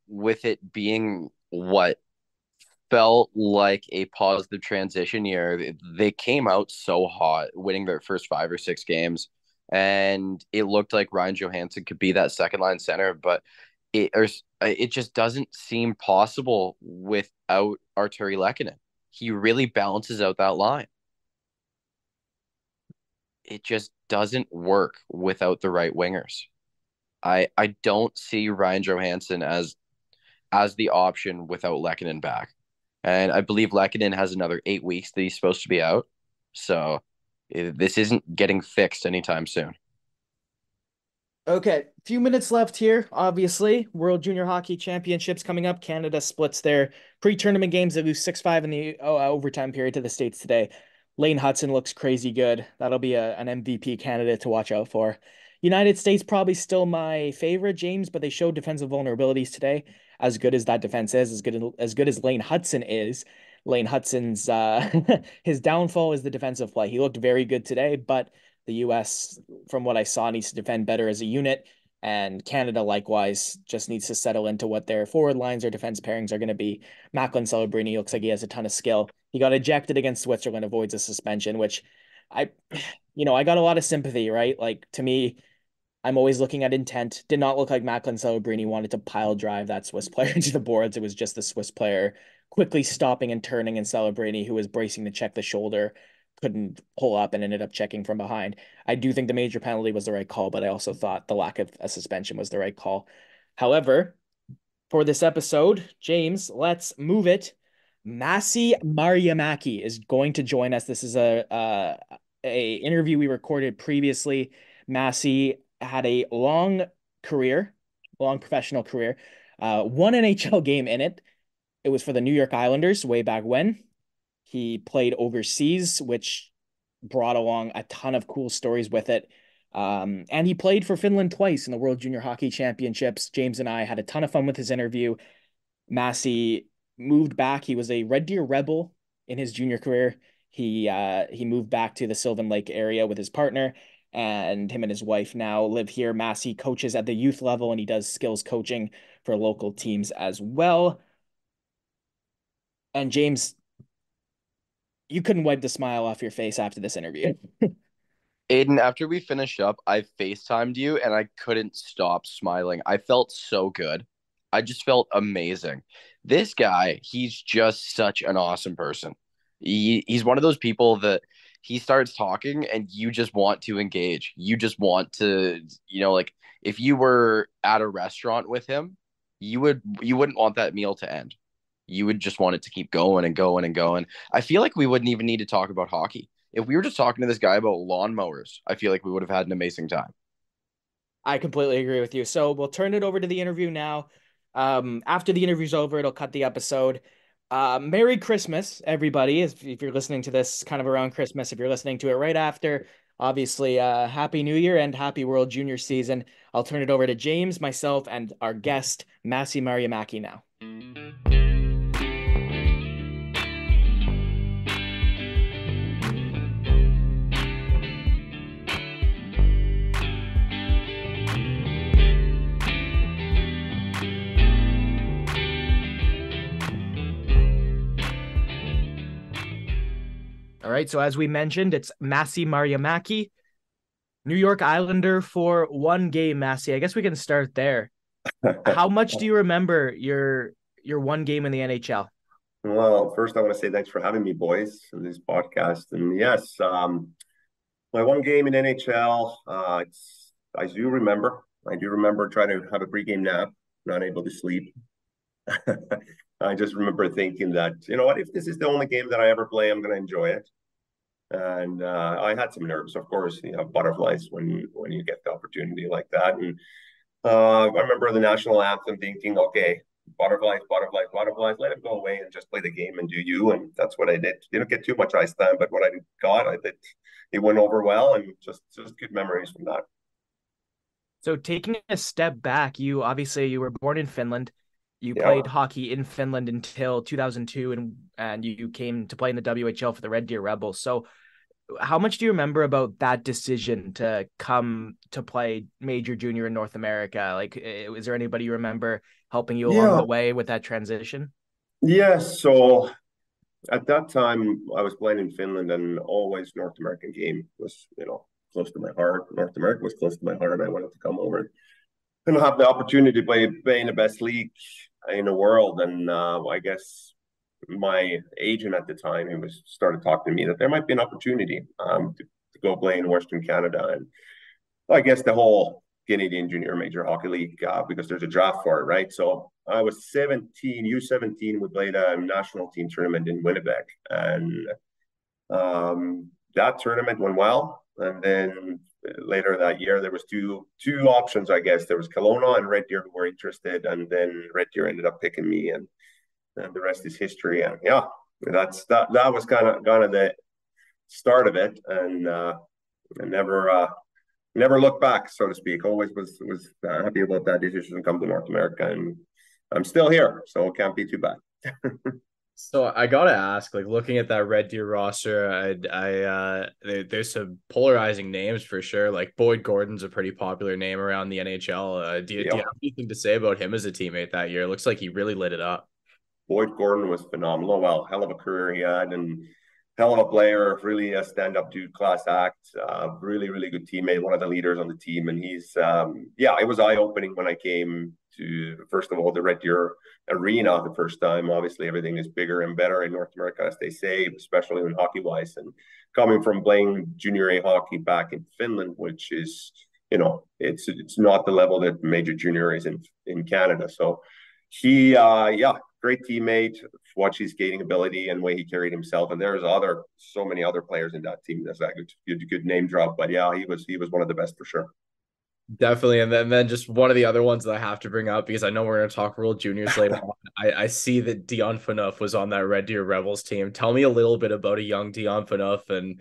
with it being what felt like a positive transition year, they came out so hot, winning their first 5 or 6 games. And it looked like Ryan Johansson could be that second line center, but it just doesn't seem possible without Arturi Lehkonen. He really balances out that line. It just doesn't work without the right wingers. I don't see Ryan Johansson as the option without Lehkonen back. And I believe Lehkonen has another 8 weeks that he's supposed to be out. So this isn't getting fixed anytime soon. Okay, few minutes left here. Obviously, World Junior Hockey Championships coming up. Canada splits their pre-tournament games. They lose 6-5 in the overtime period to the States today. Lane Hudson looks crazy good. That'll be an MVP candidate to watch out for. United States probably still my favorite, James, but they showed defensive vulnerabilities today. As good as that defense is, as good as Lane Hudson is, Lane Hudson's his downfall is the defensive play. He looked very good today, but the U.S., from what I saw, needs to defend better as a unit. And Canada, likewise, just needs to settle into what their forward lines or defense pairings are going to be. Macklin Celebrini looks like he has a ton of skill. He got ejected against Switzerland, avoids a suspension, which I, I got a lot of sympathy, right? Like to me, I'm always looking at intent. Did not look like Macklin Celebrini wanted to pile drive that Swiss player into the boards. It was just the Swiss player quickly stopping and turning, and Celebrini, who was bracing to check the shoulder, couldn't pull up and ended up checking from behind. I do think the major penalty was the right call, but I also thought the lack of a suspension was the right call. However, for this episode, James, let's move it. Masi Marjamäki is going to join us. This is a interview we recorded previously. Masi had a career, long professional career, one NHL game in it. It was for the New York Islanders way back when. He played overseas, which brought along a ton of cool stories with it. And he played for Finland twice in the World Junior Hockey Championships. James and I had a ton of fun with his interview. Massey moved back. He was a Red Deer Rebel in his junior career. He moved back to the Sylvan Lake area with his partner, and him and his wife now live here. Massey coaches at the youth level, and he does skills coaching for local teams as well. And James, you couldn't wipe the smile off your face after this interview. Aiden, after we finished up, I FaceTimed you and I couldn't stop smiling. I felt so good. I just felt amazing. This guy, he's just such an awesome person. He's one of those people that he starts talking and you just want to engage. You just want to, like if you were at a restaurant with him, you wouldn't want that meal to end. You would just want it to keep going and going and going. I feel like we wouldn't even need to talk about hockey. If we were just talking to this guy about lawnmowers, I feel like we would have had an amazing time. I completely agree with you. So we'll turn it over to the interview now. After the interview's over, it'll cut the episode. Merry Christmas, everybody. If you're listening to this kind of around Christmas, if you're listening to it right after, obviously, Happy New Year and Happy World Junior season. I'll turn it over to James, myself, and our guest, Masi Marjamäki now. All right, so as we mentioned, it's Masi Marjamäki, New York Islander for one game, Masi. I guess we can start there. How much do you remember your one game in the NHL? Well, first, I want to say thanks for having me, boys, in this podcast. And yes, my one game in NHL, I do remember. I do remember trying to have a pregame nap, not able to sleep. I just remember thinking that, you know what, if this is the only game that I ever play, I'm going to enjoy it. And I had some nerves, of course. You have butterflies when you get the opportunity like that. And I remember the national anthem thinking, okay, butterflies, butterflies, butterflies, let it go away and just play the game and do you. And that's what I did. Didn't get too much ice time, but what I got, I did. It went over well, and just good memories from that. So taking a step back, you were born in Finland. You Yeah. played hockey in Finland until 2002, and you came to play in the WHL for the Red Deer Rebels. So how much do you remember about that decision to come to play major junior in North America? Like, is there anybody you remember helping you along Yeah. the way with that transition? Yes. So at that time, I was playing in Finland, and always North American game was, close to my heart. North America was close to my heart. I wanted to come over and have the opportunity to play in the best league in the world. And I guess my agent at the time, he was started talking to me that there might be an opportunity to go play in Western Canada, and I guess the whole Canadian Junior Major Hockey League because there's a draft for it, right? So I was 17, U17. We played a national team tournament in Winnipeg, and that tournament went well. And then later that year, there was two options, I guess. There was Kelowna and Red Deer who were interested, and then Red Deer ended up picking me, and the rest is history. And yeah, that was kind of the start of it, and never looked back, so to speak. Always was happy about that decision to come to North America, and I'm still here, so it can't be too bad. So I gotta ask, like looking at that Red Deer roster, there's some polarizing names for sure. Like Boyd Gordon's a pretty popular name around the NHL. Do you have anything to say about him as a teammate that year? It looks like he really lit it up. Boyd Gordon was phenomenal. Well, hell of a career he had, and hell of a player. Really a stand-up dude, class act. Really, really good teammate. One of the leaders on the team, and he's it was eye-opening when I came to, first of all, the Red Deer arena the first time. Obviously, everything is bigger and better in North America, as they say, especially in hockey-wise. And coming from playing junior A hockey back in Finland, which is, it's not the level that major junior is in Canada. So he, great teammate. Watch his skating ability and way he carried himself. And there's so many other players in that team. That's a good name drop. But yeah, he was one of the best for sure. Definitely. And then just one of the other ones that I have to bring up, because I know we're going to talk World Juniors later on. I see that Dion Phaneuf was on that Red Deer Rebels team. Tell me a little bit about a young Dion Phaneuf and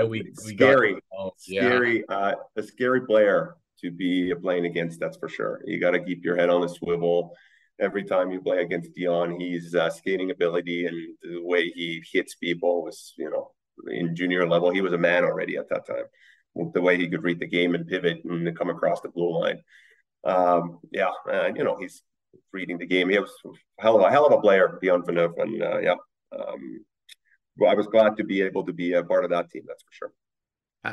we scary, got scary, a scary player to be playing against. That's for sure. You got to keep your head on the swivel. Every time you play against Dion, his skating ability and the way he hits people was, in junior level, he was a man already at that time. The way he could read the game and pivot and come across the blue line. He's reading the game. He was a hell of a player, Dion Phaneuf. And I was glad to be able to be a part of that team, that's for sure.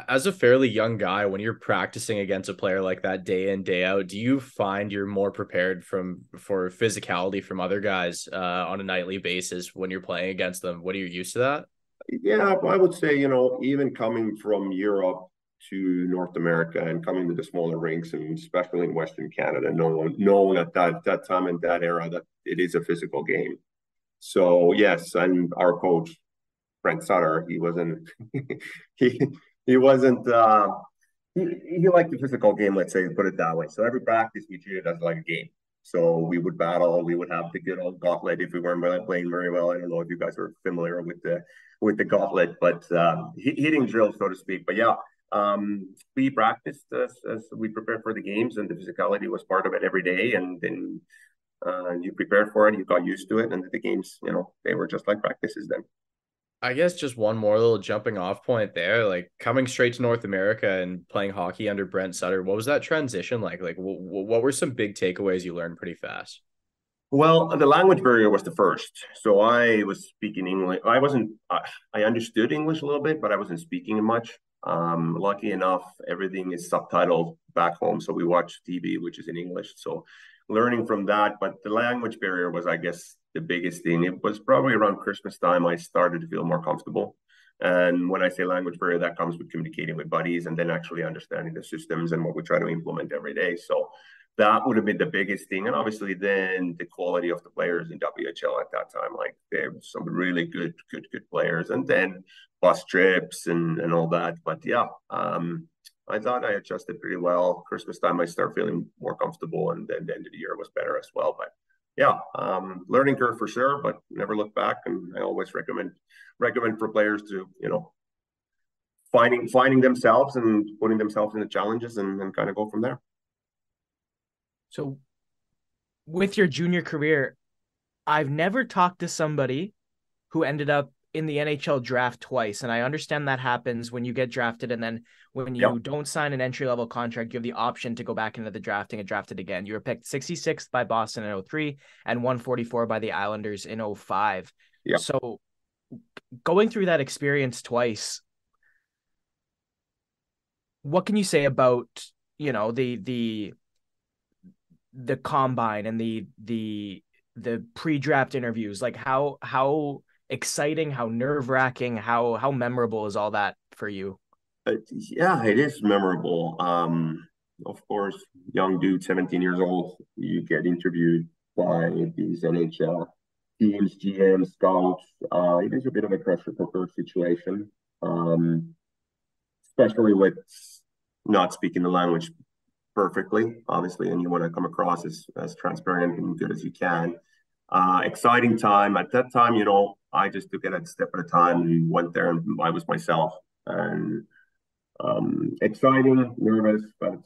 As a fairly young guy, when you're practicing against a player like that day in, day out, do you find you're more prepared for physicality from other guys on a nightly basis when you're playing against them? What are you used to that? Yeah, I would say, even coming from Europe to North America and coming to the smaller rinks, and especially in Western Canada, knowing at that time and that era that it is a physical game. So yes, and our coach Brent Sutter, he wasn't he he wasn't he liked the physical game, let's say, put it that way. So every practice we treated as like a game. So we would battle, we would have the good old gauntlet if we weren't playing very well. I don't know if you guys are familiar with the gauntlet, but hitting drill, so to speak. But yeah, we practiced as we prepared for the games, and the physicality was part of it every day. And then you prepared for it, you got used to it, and the games, they were just like practices then. I guess just one more little jumping off point there, like coming straight to North America and playing hockey under Brent Sutter. What was that transition like? Like, what were some big takeaways you learned pretty fast? Well, the language barrier was the first. So I was speaking English. I wasn't, I understood English a little bit, but I wasn't speaking much. Lucky enough, everything is subtitled back home. So we watch TV, which is in English. So learning from that, but the language barrier was, I guess, the biggest thing. It was probably around Christmas time I started to feel more comfortable. And when I say language barrier, that comes with communicating with buddies and then actually understanding the systems and what we try to implement every day. So that would have been the biggest thing. And obviously, then the quality of the players in WHL at that time, like there were some really good players, and then bus trips and all that. But yeah, I thought I adjusted pretty well. Christmas time, I start feeling more comfortable, and then the end of the year was better as well. But yeah, learning curve for sure, but never look back. And I always recommend for players to finding themselves and putting themselves in the challenges and kind of go from there. So with your junior career, I've never talked to somebody who ended up in the NHL draft twice. And I understand that happens when you get drafted. And then when you Yep. don't sign an entry-level contract, you have the option to go back into the drafting and draft it again. You were picked 66th by Boston in 03 and 144 by the Islanders in 05. Yep. So going through that experience twice, what can you say about, the combine and the pre-draft interviews? Like how exciting, how nerve-wracking, how memorable is all that for you? Yeah, it is memorable. Of course, young dude, 17 years old, you get interviewed by these NHL teams, GM, scouts. It is a bit of a pressure cooker situation, especially with not speaking the language perfectly, obviously, and you want to come across as transparent and good as you can. Exciting time. At that time, I just took it a step at a time and went there and I was myself. And exciting, nervous, but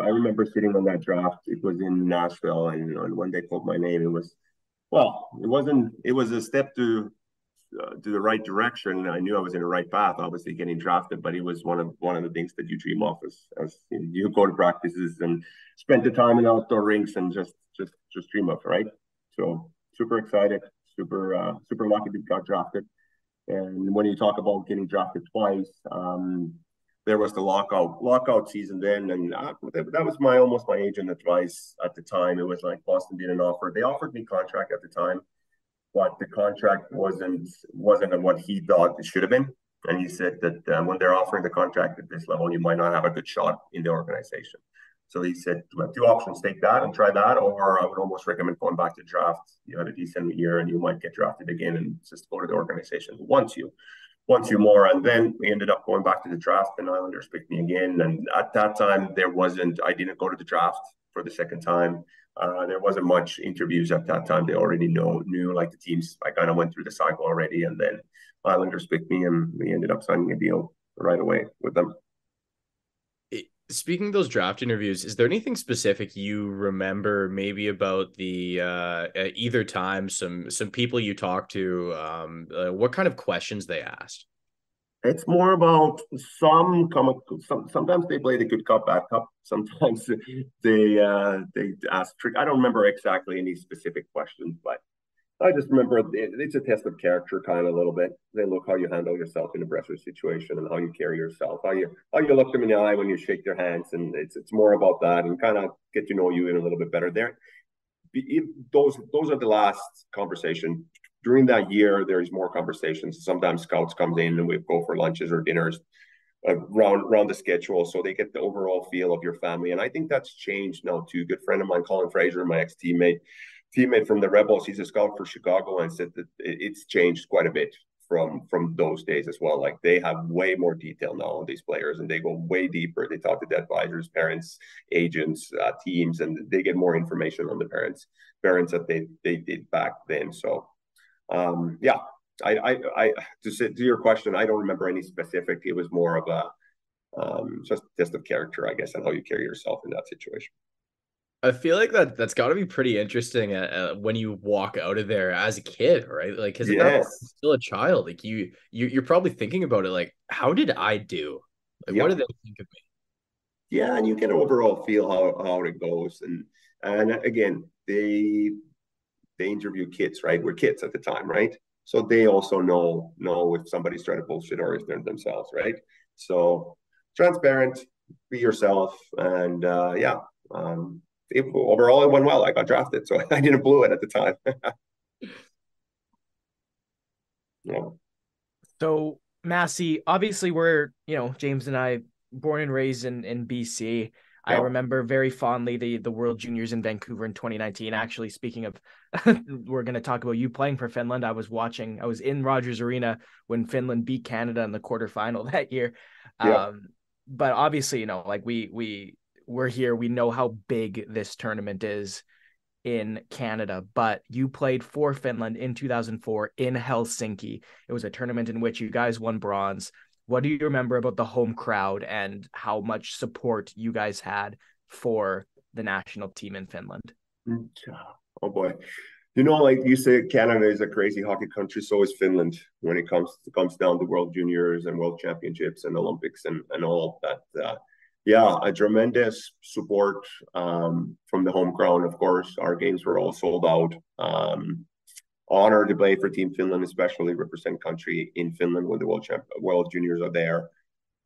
I remember sitting on that draft. It was in Nashville, and when they called my name, it wasn't. It was a step to the right direction. I knew I was in the right path, obviously getting drafted, but it was one of the things that you dream of as you go to practices and spend the time in outdoor rinks and just dream of, right? So super excited, super lucky to got drafted. And when you talk about getting drafted twice, there was the lockout season then, and that was almost my agent advice at the time. It was like Boston did an offer. They offered me contract at the time, but the contract wasn't what he thought it should have been. And he said that when they're offering the contract at this level, you might not have a good shot in the organization. So he said, "You have two options: take that and try that, or I would almost recommend going back to draft. You had a decent year, and you might get drafted again, and just go to the organization who wants you more." And then we ended up going back to the draft, and Islanders picked me again. And at that time, I didn't go to the draft for the second time. There wasn't much interviews at that time. They already knew like the teams. I kind of went through the cycle already, and then Islanders picked me, and we ended up signing a deal right away with them. Speaking of those draft interviews, is there anything specific you remember maybe about the either time, some people you talked to, what kind of questions they asked? It's more about sometimes they play the good cop, bad cop. Sometimes they ask trick. I don't remember exactly any specific questions, but I just remember it's a test of character kind of a little bit. They look how you handle yourself in a pressure situation and how you carry yourself, how you look them in the eye when you shake their hands, and it's more about that and kind of get to know you in a little bit better. Those are the last conversation during that year, there's more conversations. Sometimes scouts comes in and we go for lunches or dinners around the schedule, so they get the overall feel of your family. And I think that's changed now too. Good friend of mine, Colin Fraser, my ex teammate from the Rebels, he's a scout for Chicago, and said that it's changed quite a bit from those days as well. Like they have way more detail now on these players, and they go way deeper. They talk to the advisors, parents, agents, teams, and they get more information on the parents that they did back then. So yeah, I to your question, I don't remember any specific. It was more of a just test of character, I guess, and how you carry yourself in that situation. I feel like that's got to be pretty interesting when you walk out of there as a kid, right? Like, because at that point, you're Yes. still a child. Like you're probably thinking about it, like, how did I do? Like, what Yeah. did they think of me? Yeah, and you get an overall feel how it goes, and again, they interview kids, right? We're kids at the time, right? So they also know if somebody's trying to bullshit or if they're themselves, right? So transparent, be yourself, and yeah, overall it went well. I got drafted, so I didn't blow it at the time. Yeah, So, Masi, obviously we're, James and I, born and raised in BC. I yeah, remember very fondly the World Juniors in Vancouver in 2019. Actually, speaking of, we're going to talk about you playing for Finland. I was in Rogers Arena when Finland beat Canada in the quarterfinal that year. yeah. But obviously, like we're here. We know how big this tournament is in Canada, but you played for Finland in 2004 in Helsinki. It was a tournament in which you guys won bronze. What do you remember about the home crowd and how much support you guys had for the national team in Finland? Oh boy. Like you said, Canada is a crazy hockey country. So is Finland when it comes down to World Juniors and World Championships and Olympics and all of that. Yeah, a tremendous support from the home crowd. Of course, our games were all sold out. Honored to play for Team Finland, especially represent country in Finland when the World Juniors are there.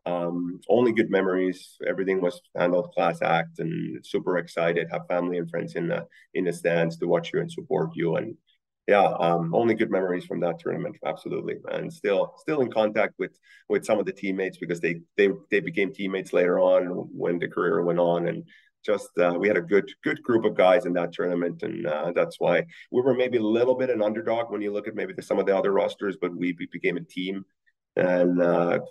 Only good memories. Everything was handled class act, and super excited. Have family and friends in the stands to watch you and support you. And yeah, only good memories from that tournament, absolutely. And still in contact with some of the teammates because they became teammates later on when the career went on. And just we had a good group of guys in that tournament, and that's why we were maybe a little bit an underdog when you look at maybe some of the other rosters, but we became a team and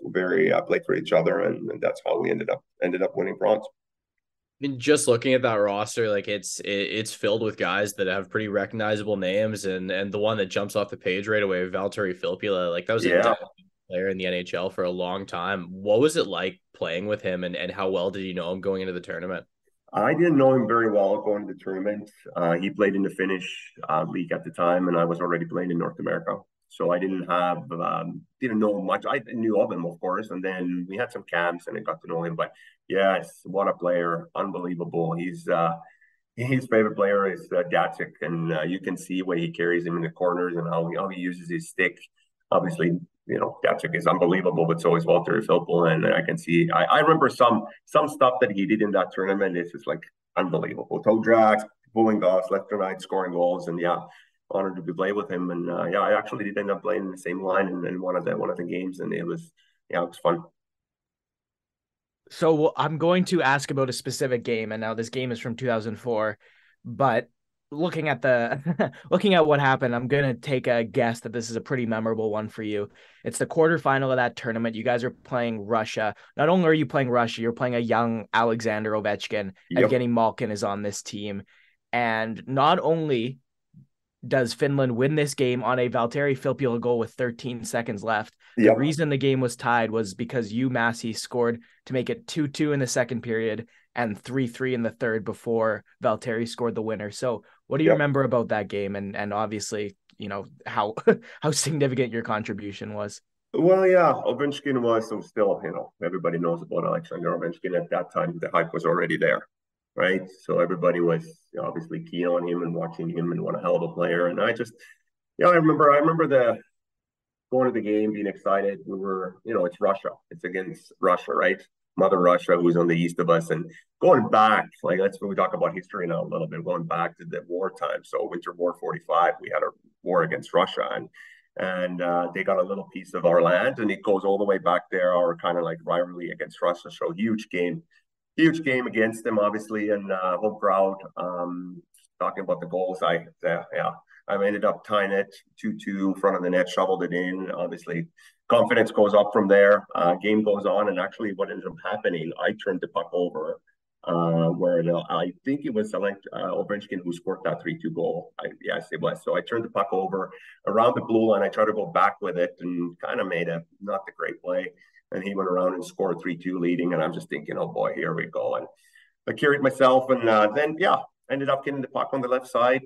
very played for each other, and that's how we ended up winning bronze. I mean, just looking at that roster, like it's filled with guys that have pretty recognizable names, and the one that jumps off the page right away, Valtteri Filppula, like that was a Yeah, player in the NHL for a long time. What was it like playing with him, and how well did you know him going into the tournament? I didn't know him very well going to the tournament. He played in the Finnish league at the time, and I was already playing in North America. So I didn't know much. I knew of him, of course, and then we had some camps and I got to know him. But yes, what a player, unbelievable. His favorite player is Datsuk, and you can see where he carries him in the corners and how he uses his stick. Obviously, Datsuk is unbelievable, but so is Walter Filppel, and I can see. I remember some stuff that he did in that tournament. It's just like unbelievable. Toe drags, pulling offs, left and right, scoring goals, and yeah, honored to play with him. And yeah, I actually did end up playing in the same line in one of the games, and it was fun. So I'm going to ask about a specific game, and now this game is from 2004, but looking at the looking at what happened, I'm gonna take a guess that this is a pretty memorable one for you. It's the quarterfinal of that tournament. You guys are playing Russia. Not only are you playing Russia, you're playing a young Alexander Ovechkin. Yep. Evgeny Malkin is on this team, and not only does Finland win this game on a Valtteri Filppula goal with 13 seconds left. The Yep. reason the game was tied was because you, Masi, scored to make it 2-2 in the second period and 3-3 in the third before Valtteri scored the winner. So what do you Yep. remember about that game? And obviously, how how significant your contribution was. Well, yeah, Ovechkin was so still, everybody knows about Alexander Ovechkin at that time. The hype was already there, right? So everybody was obviously keen on him and watching him and what a hell of a player. And I remember the going to the game, being excited. We were, it's Russia. It's against Russia, right? Mother Russia, who's on the east of us. And going back, like that's when we talk about history now a little bit, going back to the wartime. So Winter War 45, we had a war against Russia, and they got a little piece of our land, and it goes all the way back there, our kind of like rivalry against Russia. So huge game against them, obviously, and home crowd. Talking about the goals, I ended up tying it 2-2 front of the net, shoveled it in. Obviously, confidence goes up from there. Game goes on, and actually, what ended up happening, I turned the puck over. Where I think it was Ovechkin who scored that 3-2 goal. Yes, it was. So I turned the puck over around the blue line. I tried to go back with it and kind of made a not the great play. And he went around and scored 3-2 leading. And I'm just thinking, oh boy, here we go. And I carried myself, and then ended up getting the puck on the left side,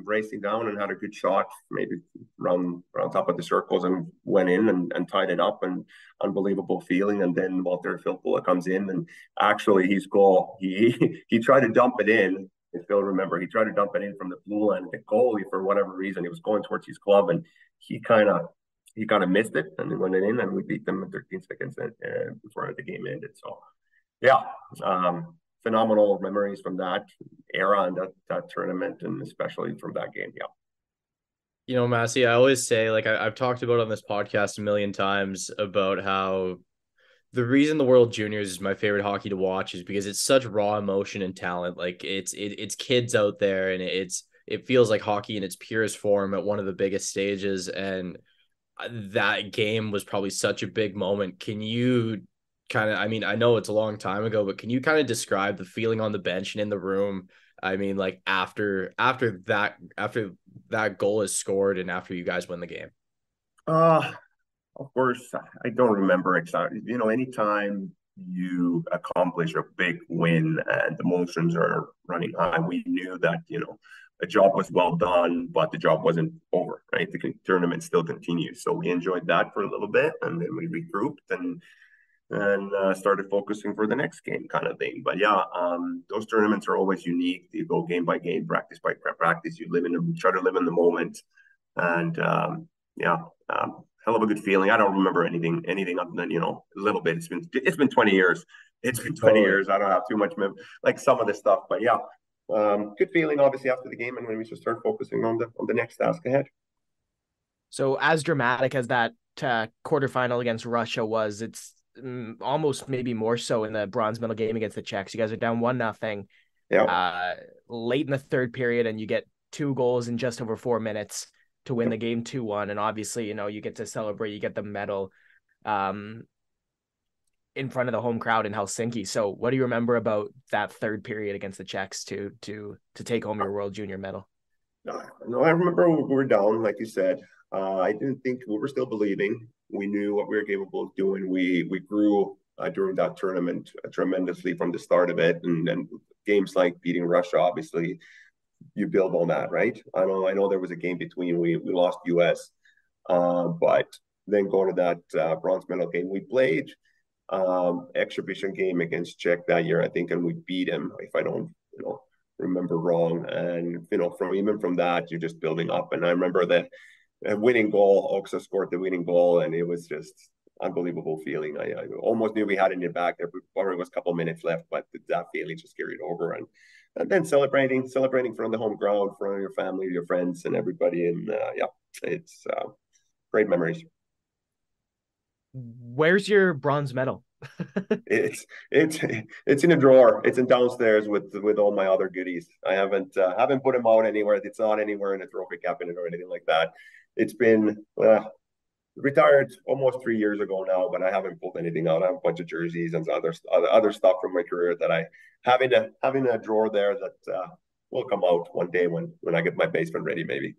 racing down, and had a good shot, maybe around top of the circles, and went in and tied it up, and unbelievable feeling. And then Walter Filppula comes in, and actually his goal, he tried to dump it in. If you'll remember, he tried to dump it in from the blue line. The goalie, for whatever reason, he was going towards his glove, and he kind of missed it, and then went it in, and we beat them in 13 seconds before the game ended. So yeah, phenomenal memories from that era and that tournament, and especially from that game. Yeah. You know, Masi, I always say, like I've talked about on this podcast a million times about how the reason the World Juniors is my favorite hockey to watch is because it's such raw emotion and talent. Like it's kids out there, and it feels like hockey in its purest form at one of the biggest stages. And that game was probably such a big moment. Can you I mean, I know it's a long time ago, but can you kind of describe the feeling on the bench and in the room? I mean, like after that goal is scored and after you guys win the game. Of course, I don't remember exactly. Anytime you accomplish a big win and the emotions are running high, we knew that a job was well done, but the job wasn't over. Right, the tournament still continues. So we enjoyed that for a little bit, and then we regrouped and started focusing for the next game, kind of thing. But yeah, those tournaments are always unique. You go game by game, practice by practice. You try to live in the moment, and hell of a good feeling. I don't remember anything other than a little bit. It's been 20 years. It's been 20 years. I don't have too much like some of the stuff, but yeah, good feeling obviously after the game, and when we just start focusing on the next task ahead. So as dramatic as that quarterfinal against Russia was, it's almost maybe more so in the bronze medal game against the Czechs. You guys are down 1-0. Yeah. Late in the third period, and you get 2 goals in just over 4 minutes to win the game 2-1. And obviously, you get to celebrate, you get the medal in front of the home crowd in Helsinki. So what do you remember about that third period against the Czechs to take home your World Junior medal? No, I remember we were down, like you said. I didn't think we were still believing. We knew what we were capable of doing. We grew during that tournament tremendously from the start of it, and games like beating Russia, obviously, you build on that, right? I know there was a game between we lost US, but then going to that bronze medal game, we played exhibition game against Czech that year, I think, and we beat him, if I don't remember wrong. And from that, you're just building up. And I remember that winning goal, Oxa scored the winning goal, and it was just unbelievable feeling. I almost knew we had it in the back there before it was a couple minutes left, but that feeling just carried over. And then celebrating from the home ground, from your family, your friends, and everybody. And it's great memories. Where's your bronze medal? It's in a drawer. It's in downstairs with all my other goodies. I haven't put them out anywhere. It's not anywhere in a trophy cabinet or anything like that. It's been retired almost 3 years ago now, but I haven't pulled anything out. I have a bunch of jerseys and other stuff from my career that I have in a drawer there that will come out one day when I get my basement ready, maybe.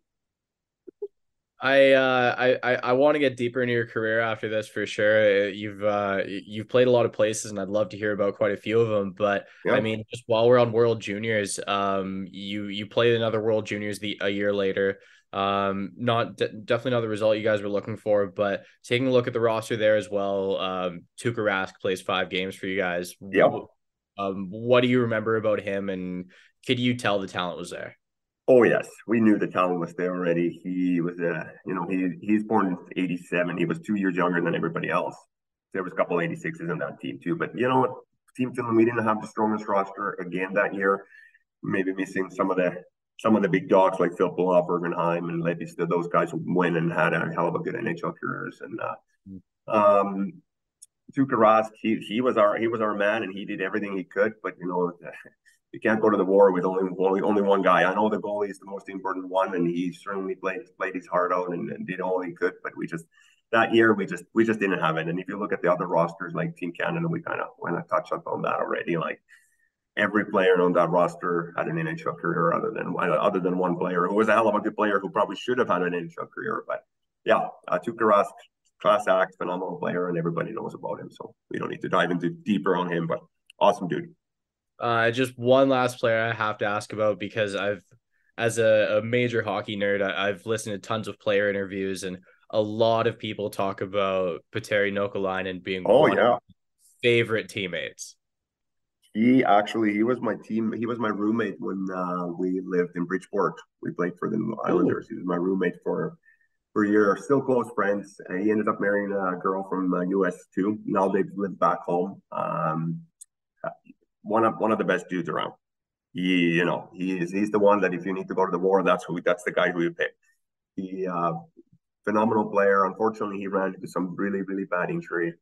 I want to get deeper into your career after this for sure. You've played a lot of places, and I'd love to hear about quite a few of them. But yeah. I mean, just while we're on World Juniors, you played another World Juniors a year later. Definitely not the result you guys were looking for, but taking a look at the roster there as well. Tuukka Rask plays 5 games for you guys. Yeah. What do you remember about him, and could you tell the talent was there? Oh yes, we knew the talent was there already. He was he's born in '87. He was 2 years younger than everybody else. there was a couple 86s in that team too. But you know what, Team Finland, we didn't have the strongest roster again that year. Maybe missing some of the big dogs like Phil Bullock, Bergenheim, and Lepistö. Those guys went and had a hell of a good NHL careers. And Tuukka Rask, he was our man, and he did everything he could. But you know, you can't go to the war with only one guy. I know the goalie is the most important one, and he certainly played his heart out and did all he could. But that year we just didn't have it. And if you look at the other rosters like Team Canada, we kind of touched on that already. Like every player on that roster had an NHL career, other than one player who was a hell of a good player who probably should have had an NHL career. But yeah, Tuukka Rask, class act, phenomenal player, and everybody knows about him. So we don't need to dive into deeper on him, but awesome dude. Just one last player I have to ask about, because as a major hockey nerd, I've listened to tons of player interviews, and a lot of people talk about Petteri Nokalainen being one of my favorite teammates. He was my roommate when we lived in Bridgeport. We played for the Islanders. He was my roommate for a year, still close friends. He ended up marrying a girl from the US too. Now they've lived back home. One of the best dudes around. He's the one that if you need to go to the war, that's the guy who you pick. He phenomenal player. Unfortunately, he ran into some really, really bad injury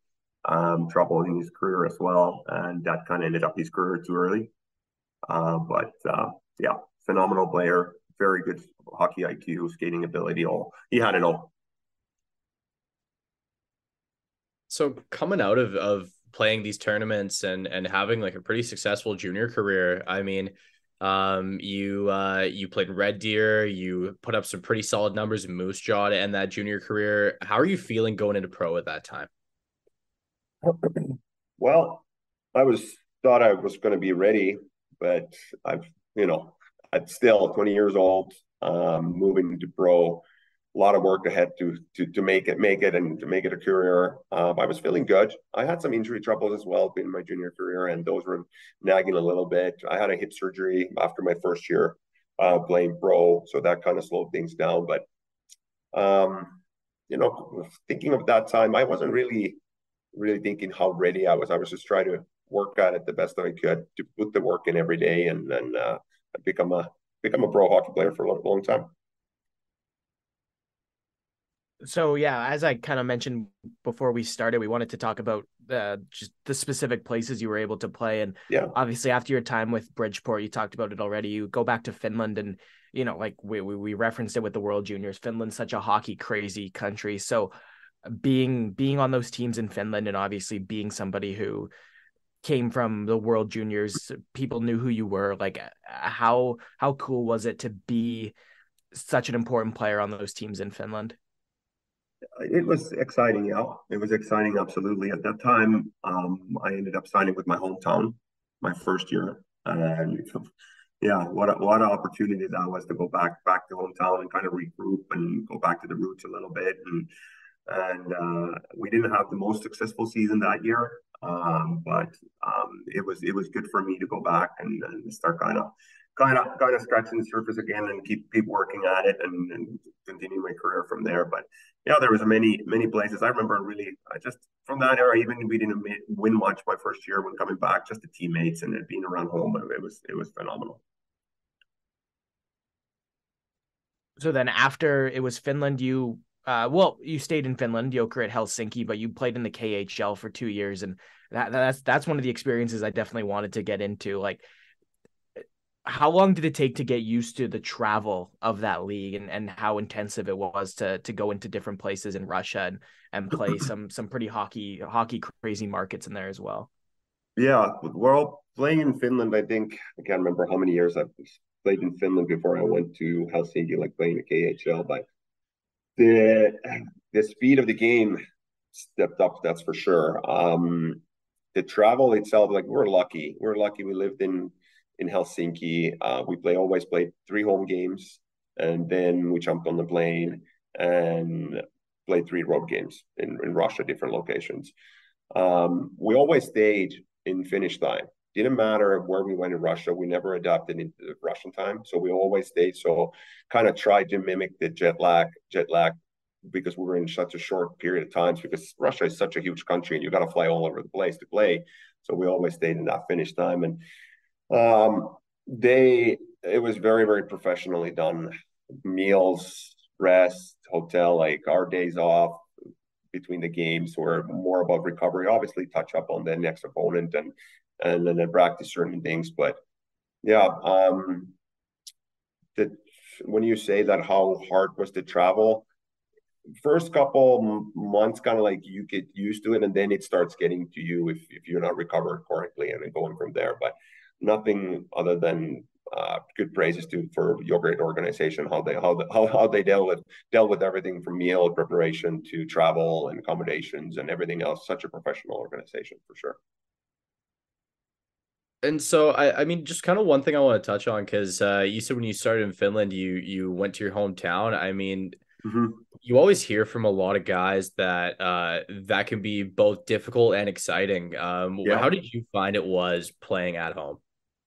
trouble in his career as well, and that kind of ended up his career too early. But phenomenal player. Very good hockey IQ, skating ability. He had it all. So coming out of playing these tournaments and having like a pretty successful junior career, I mean, you played Red Deer, you put up some pretty solid numbers in Moose Jaw to end that junior career. How are you feeling going into pro at that time? Well, thought I was going to be ready, but I'm still 20 years old, moving to pro, a lot of work ahead to make it and to make it a career. I was feeling good. I had some injury troubles as well in my junior career, and those were nagging a little bit. I had a hip surgery after my first year playing pro, so that kind of slowed things down. But thinking of that time, I wasn't really thinking how ready I was. I was just trying to work at it the best that I could, to put the work in every day, and then become a pro hockey player for a long time. So yeah, as I kind of mentioned before we started, we wanted to talk about just the specific places you were able to play. And obviously after your time with Bridgeport, you talked about it already, you go back to Finland, and like we referenced it with the World Juniors. Finland's such a hockey crazy country. So being on those teams in Finland, and obviously being somebody who came from the World Juniors, people knew who you were. Like how cool was it to be such an important player on those teams in Finland? It was exciting, yeah. It was exciting, absolutely. At that time, I ended up signing with my hometown my first year, and what an opportunity that was to go back to hometown and kind of regroup and go back to the roots a little bit. And we didn't have the most successful season that year, but it was good for me to go back and start kind of scratching the surface again and keep working at it and continue my career from there. But there was many places. I remember just from that era, even we didn't win much my first year when coming back, just the teammates and being around home, it was phenomenal. So then after it was Finland, you stayed in Finland, Jokerit Helsinki, but you played in the KHL for 2 years, and that's one of the experiences I definitely wanted to get into. Like, how long did it take to get used to the travel of that league and how intensive it was to go into different places in Russia and play some pretty hockey crazy markets in there as well? Yeah, well, playing in Finland, I think I can't remember how many years I've played in Finland before I went to Helsinki, like playing the KHL, but the speed of the game stepped up, that's for sure. The travel itself, like we're lucky we lived in Helsinki. We always played 3 home games, and then we jumped on the plane and played 3 road games in Russia, different locations. We always stayed in Finnish time. Didn't matter where we went in Russia, we never adapted into Russian time, so we always stayed. So kind of tried to mimic the jet lag because we were in such a short period of times, because Russia is such a huge country and you got to fly all over the place to play. So we always stayed in that finish time. And it was very, very professionally done. Meals, rest, hotel, like our days off between the games were more about recovery. Obviously, touch up on the next opponent and then practice certain things. But yeah, that when you say that how hard was to travel, first couple months kind of like you get used to it, and then it starts getting to you if you're not recovered correctly, and then going from there. But nothing other than good praises for your great organization, how they dealt with everything from meal preparation to travel and accommodations and everything else. Such a professional organization for sure. And so I mean, just kind of one thing I want to touch on, because you said when you started in Finland, you went to your hometown. I mean, you always hear from a lot of guys that that can be both difficult and exciting. How did you find it was playing at home?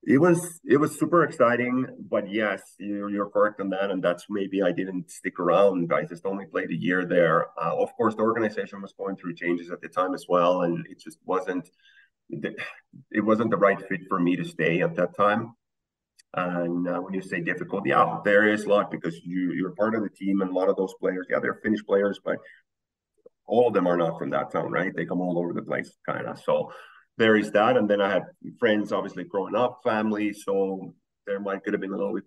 It was super exciting, but yes, you're correct on that, and that's maybe I didn't stick around. I just only played a year there. Of course, the organization was going through changes at the time as well, and it just wasn't the right fit for me to stay at that time. And when you say difficult, yeah, there is a lot, because you're part of the team, and a lot of those players, yeah, they're Finnish players, but all of them are not from that town, right? They come all over the place, kind of. So there is that, and then I had friends, obviously growing up, family, so there could have been a little bit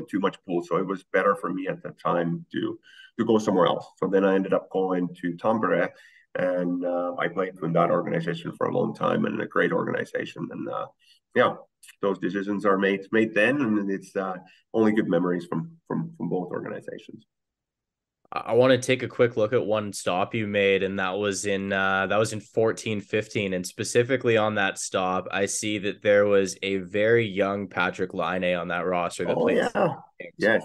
too much pull. So it was better for me at that time to go somewhere else. So then I ended up going to Tampere, and I played in that organization for a long time, and a great organization. And yeah, those decisions are made then, and it's only good memories from both organizations. I want to take a quick look at one stop you made, and that was in 14-15. And specifically on that stop, I see that there was a very young Patrick Laine on that roster that played. Yeah. Yes.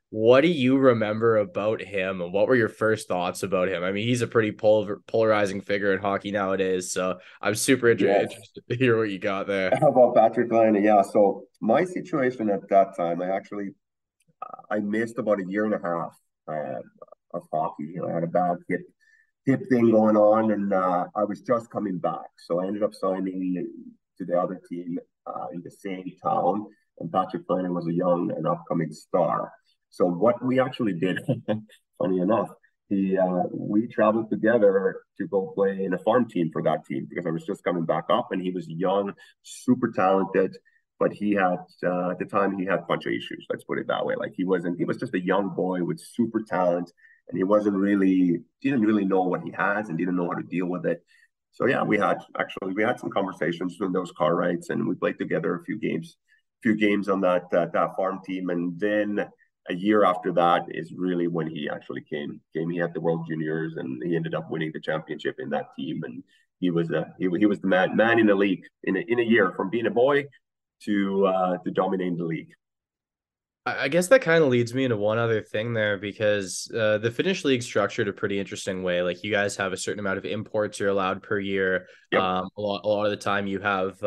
What do you remember about him, and what were your first thoughts about him? I mean, he's a pretty polarizing figure in hockey nowadays, so I'm super interested to hear what you got there. How about Patrick Laine? Yeah, so my situation at that time, I missed about a year and a half of hockey. I had a bad hip thing going on, and I was just coming back. So I ended up signing to the other team in the same town, and Patrick Laine was a young and upcoming star. So what we actually did, funny enough, we traveled together to go play in a farm team for that team, because I was just coming back up, and he was young, super talented, but he had at the time he had a bunch of issues. Let's put it that way. Like he was just a young boy with super talent, and he didn't really know what he has and didn't know how to deal with it. So yeah, we had some conversations during those car rides, and we played together a few games on that farm team, and then a year after that is really when he actually came. He had the World Juniors, and he ended up winning the championship in that team. And he was the man in the league in a year, from being a boy to dominating the league. I guess that kind of leads me into one other thing there, because the Finnish league structured a pretty interesting way. Like, you guys have a certain amount of imports you're allowed per year. Yep. A lot of the time you have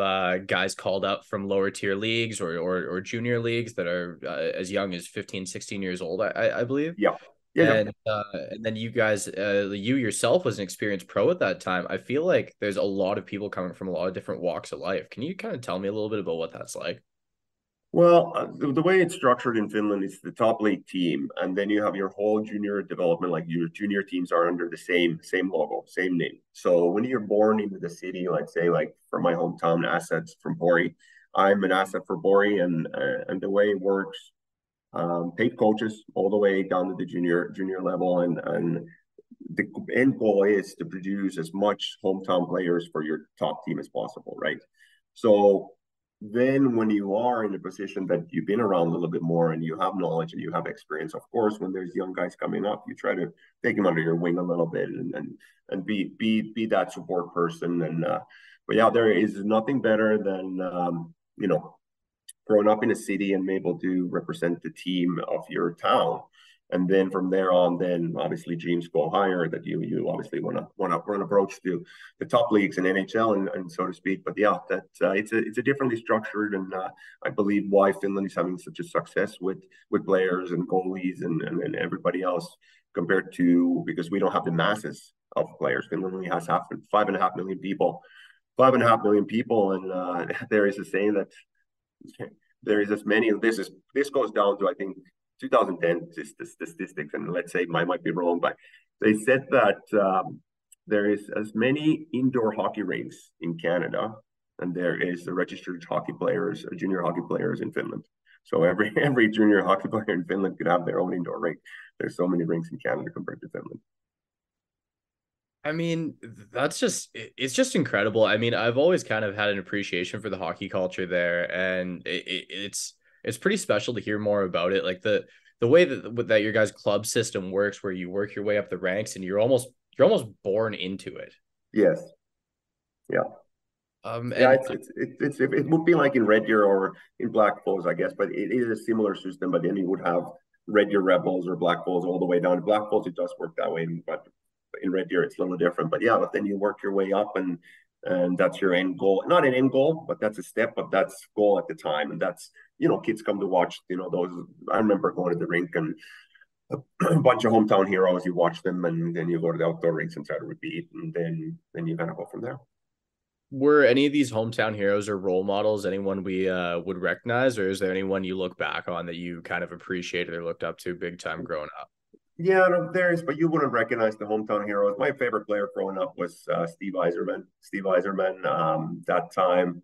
guys called up from lower tier leagues or junior leagues that are as young as 15, 16 years old, I believe. Yeah. And then you guys, you yourself was an experienced pro at that time. I feel like there's a lot of people coming from a lot of different walks of life. Can you kind of tell me a little bit about what that's like? Well, the way it's structured in Finland is the top league team, and then you have your whole junior development. Like, your junior teams are under the same logo, same name. So when you're born into the city, let's say, like for my hometown, assets from Pori, I'm an asset for Pori, and the way it works, paid coaches all the way down to the junior level, and the end goal is to produce as much hometown players for your top team as possible, right? So then when you are in a position that you've been around a little bit more and you have knowledge and you have experience, of course, when there's young guys coming up, you try to take them under your wing a little bit and be that support person. And but yeah, there is nothing better than growing up in a city and being able to represent the team of your town. And then from there on, then obviously dreams go higher that you obviously want to approach to the top leagues in NHL and so to speak. But yeah, that it's a differently structured, and I believe why Finland is having such a success with players and goalies and everybody else compared to, because we don't have the masses of players. Finland only has 5.5 million people, 5.5 million people, and there is a saying that there is as many. This goes down to, I think, 2010 statistics, and let's say I might be wrong, but they said that there is as many indoor hockey rinks in Canada and there is registered hockey players, junior hockey players in Finland. So every junior hockey player in Finland could have their own indoor rink. There's so many rinks in Canada compared to Finland. I mean, it's just incredible. I mean, I've always kind of had an appreciation for the hockey culture there, and it's pretty special to hear more about it. Like the way that your guys' club system works, where you work your way up the ranks and you're almost born into it. Yes. Yeah. Yeah, it would be like in Red Deer or in Black Bulls, I guess, but it is a similar system. But then you would have Red Deer Rebels or Black Bulls all the way down. Black Bulls, it does work that way, but in Red Deer it's a little different. But yeah, but then you work your way up, and that's your end goal. Not an end goal, but that's a step, but that's goal at the time. And that's, kids come to watch, those. I remember going to the rink and a bunch of hometown heroes, you watch them, and then you go to the outdoor rinks and try to repeat, and then you kind of go from there. Were any of these hometown heroes or role models anyone we would recognize, or is there anyone you look back on that you kind of appreciated or looked up to big time growing up? Yeah, no, there is, but you wouldn't recognize the hometown heroes. My favorite player growing up was Steve Yzerman. That time,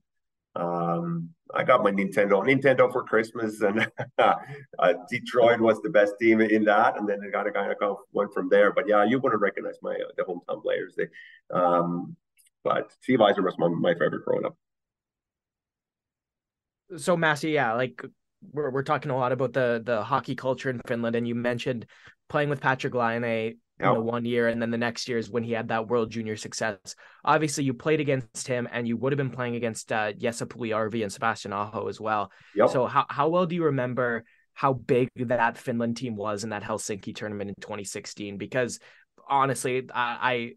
I got my Nintendo for Christmas, and Detroit was the best team in that, and then it got kind of went from there. But yeah, you wouldn't recognize the hometown players. But Steve Yzerman was my favorite growing up. So Masi, yeah, like we're talking a lot about the hockey culture in Finland, and you mentioned playing with Patrick Laine in the 1 year, and then the next year is when he had that World Junior success. Obviously, you played against him, and you would have been playing against Jesse Puljujärvi and Sebastian Aho as well. Yep. So how well do you remember how big that Finland team was in that Helsinki tournament in 2016? Because honestly, I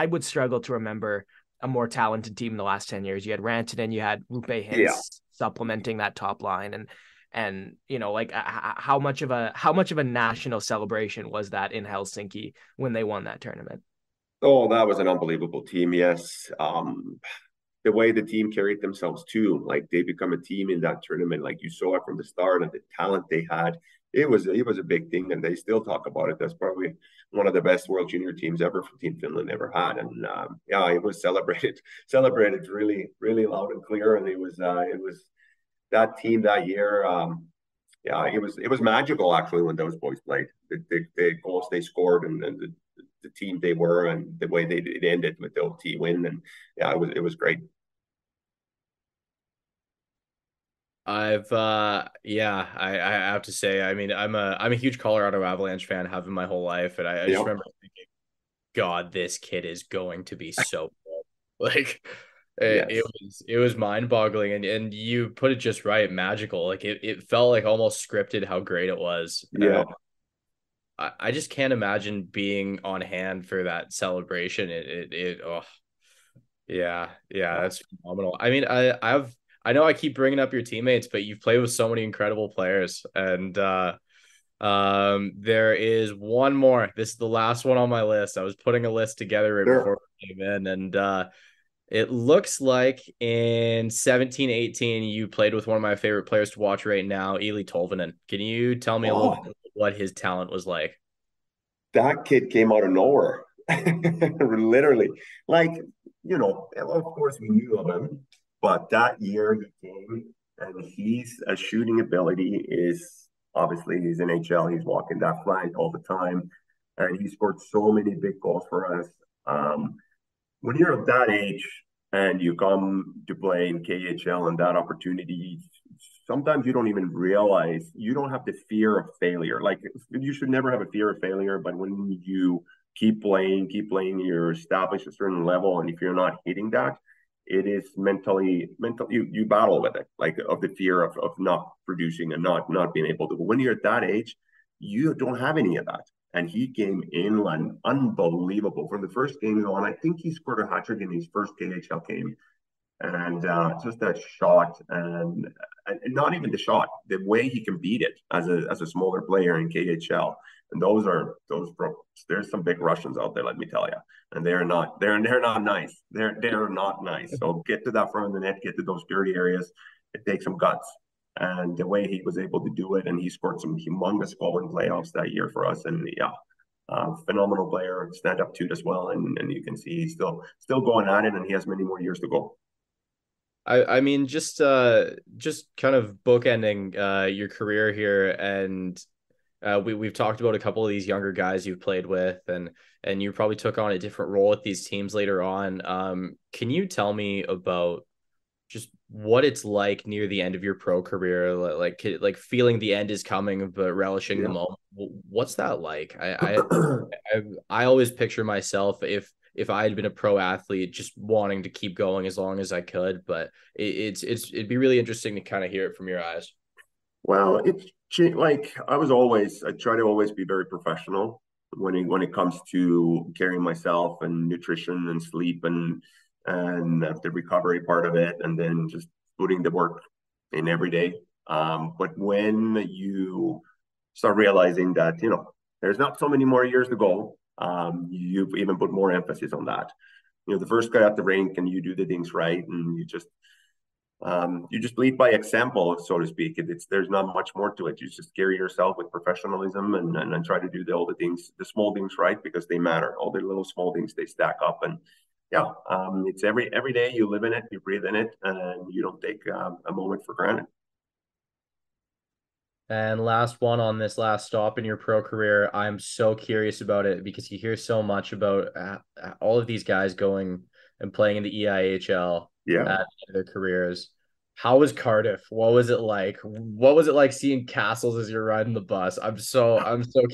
would struggle to remember a more talented team in the last 10 years. You had Rantanen, you had Roope Hintz supplementing that top line, and like how much of a national celebration was that in Helsinki when they won that tournament? Oh, that was an unbelievable team. Yes. The way the team carried themselves too, like they become a team in that tournament, like you saw it from the start, and the talent they had, it was a big thing, and they still talk about it. That's probably one of the best World Junior teams ever Team Finland ever had, and it was celebrated really, really loud and clear, and it was that team that year. It was magical actually when those boys played. The goals they scored, and the team they were, and the way it ended with the OT win, and it was great. I have to say, I mean, I'm a huge Colorado Avalanche fan, have been my whole life, and I just remember thinking, God, this kid is going to be so good. Like it was mind-boggling, and you put it just right, magical. Like it felt like almost scripted how great it was. Yeah. I just can't imagine being on hand for that celebration. That's phenomenal. I mean, I know I keep bringing up your teammates, but you've played with so many incredible players, and there is one more. This is the last one on my list. I was putting a list together before we came in, and it looks like in 17-18 you played with one of my favorite players to watch right now, Eeli Tolvanen. Can you tell me a little bit what his talent was like? That kid came out of nowhere. Literally. Like, of course we knew of him, but that year he came, and his shooting ability is obviously he's NHL. He's walking that flank all the time, and he scored so many big goals for us. When you're at that age and you come to play in KHL and that opportunity, sometimes you don't even realize, you don't have the fear of failure. Like, you should never have a fear of failure, but when you keep playing, you establish a certain level, and if you're not hitting that, it is mental. You battle with it, like of the fear of not producing and not being able to. But when you're at that age, you don't have any of that. And he came in unbelievable. From the first game on, I think he scored a hat trick in his first KHL game. And just that shot, and not even the shot, the way he can beat it as a smaller player in KHL. And there's some big Russians out there, let me tell you, and they're not nice. They're not nice. So get to that front of the net, get to those dirty areas. It takes some guts. And the way he was able to do it, and he scored some humongous goal in playoffs that year for us. And yeah, phenomenal player, stand up to it as well. And you can see he's still going at it, and he has many more years to go. I mean, just kind of bookending your career here, and we've talked about a couple of these younger guys you've played with, and you probably took on a different role with these teams later on. Can you tell me about just what it's like near the end of your pro career, like feeling the end is coming, but relishing the moment? What's that like? I always picture myself, if I had been a pro athlete, just wanting to keep going as long as I could, but it'd be really interesting to kind of hear it from your eyes. Well, it's like I try to always be very professional when it comes to carrying myself and nutrition and sleep and the recovery part of it, and then just putting the work in every day. But when you start realizing that there's not so many more years to go, you even put more emphasis on that. The first guy at the rink, and you do the things right, and you just lead by example, so to speak. There's not much more to it. You just carry yourself with professionalism and try to do all the things, the small things right, because they matter. All the little small things, they stack up. And yeah, it's every day you live in it, you breathe in it, and you don't take a moment for granted. And last one on this last stop in your pro career, I'm so curious about it because you hear so much about all of these guys going and playing in the EIHL at their careers. How was Cardiff? What was it like? What was it like seeing Castles as you're riding the bus? I'm so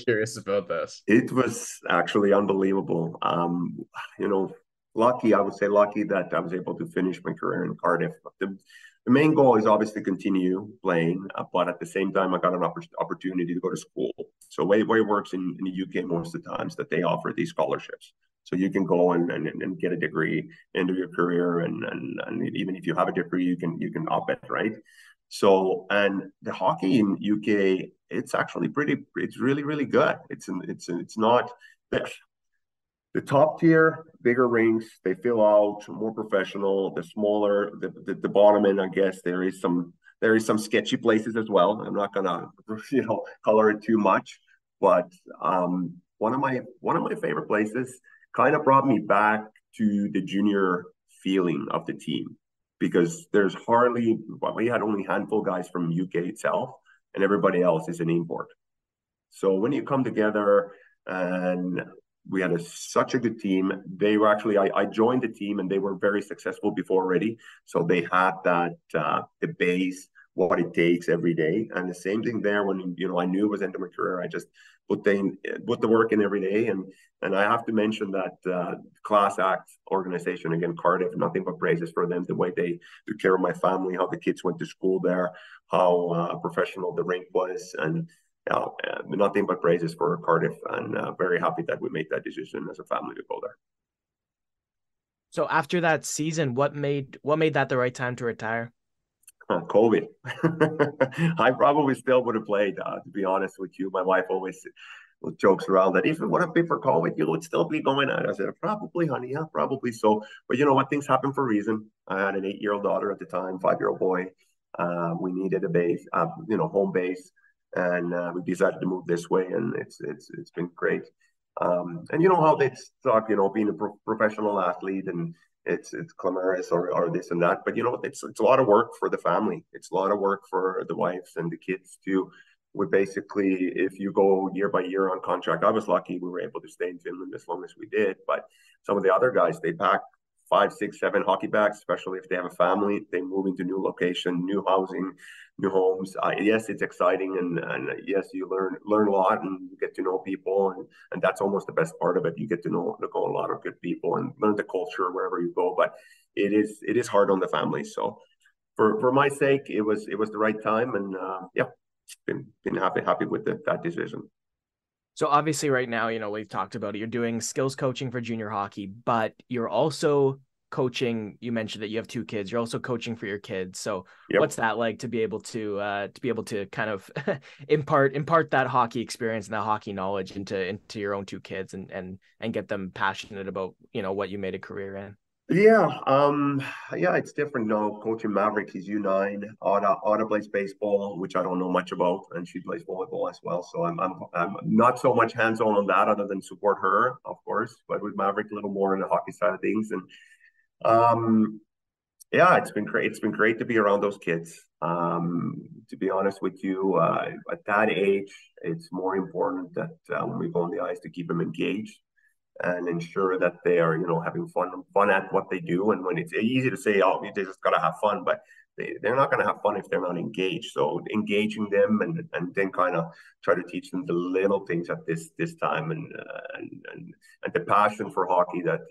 curious about this. It was actually unbelievable. I would say lucky that I was able to finish my career in Cardiff. The main goal is obviously continue playing, but at the same time, I got an opportunity to go to school. So way it works in the UK most of the times that they offer these scholarships. So you can go and get a degree into your career, and even if you have a degree, you can up it, right? So, and the hockey in UK, it's actually it's really, really good. It's not the top tier, bigger rinks, they fill out more professional. The smaller, the bottom end, I guess there is some sketchy places as well. I'm not gonna color it too much, but one of my favorite places kind of brought me back to the junior feeling of the team, because we had only a handful of guys from UK itself, and everybody else is an import. So when you come together, and we had such a good team. They were actually, I joined the team, and they were very successful before already. So they had that, the base, what it takes every day. And the same thing there when, I knew it was end of my career. I just put the work in every day. And I have to mention that Class Act organization, again, Cardiff, nothing but praises for them, the way they took care of my family, how the kids went to school there, how professional the rink was. And nothing but praises for Cardiff, and very happy that we made that decision as a family to go there. So after that season, what made that the right time to retire? COVID. I probably still would have played, to be honest with you. My wife always jokes around that if it wouldn't be for COVID, you would still be going at it. I said, probably, honey, yeah, probably so. But you know what? Things happen for a reason. I had an 8-year-old daughter at the time, 5-year-old boy. We needed a base, home base. And we decided to move this way, and it's been great. And you know how they talk, being a professional athlete, and it's glamorous or this and that, but it's a lot of work for the family. It's a lot of work for the wives and the kids too. We basically, if you go year by year on contract, I was lucky we were able to stay in Finland as long as we did. But some of the other guys, they pack 5, 6, 7 hockey bags, especially if they have a family. They move into new location, new housing, new homes. Yes, it's exciting, and yes, you learn a lot, and you get to know people, and that's almost the best part of it. You get to know a lot of good people and learn the culture wherever you go. But it is hard on the family. So for my sake, it was the right time, and yeah. been happy with that decision. So obviously right now, we've talked about it. You're doing skills coaching for junior hockey, but you're also coaching. You mentioned that you have 2 kids. You're also coaching for your kids. So Yep. what's that like to be able to kind of impart that hockey experience and that hockey knowledge into your own 2 kids and get them passionate about, what you made a career in? Yeah, it's different now. Coaching Maverick, he's U9. Autumn plays baseball, which I don't know much about, and she plays volleyball as well. So I'm not so much hands-on on that, other than support her, of course. But with Maverick, a little more in the hockey side of things. And yeah, it's been great. It's been great to be around those kids. To be honest with you, at that age, it's more important that when we go on the ice to keep them engaged and ensure that they are, having fun at what they do. And when it's easy to say, oh, they just gotta have fun, but they're not gonna have fun if they're not engaged. So engaging them and then kind of try to teach them the little things at this time and the passion for hockey that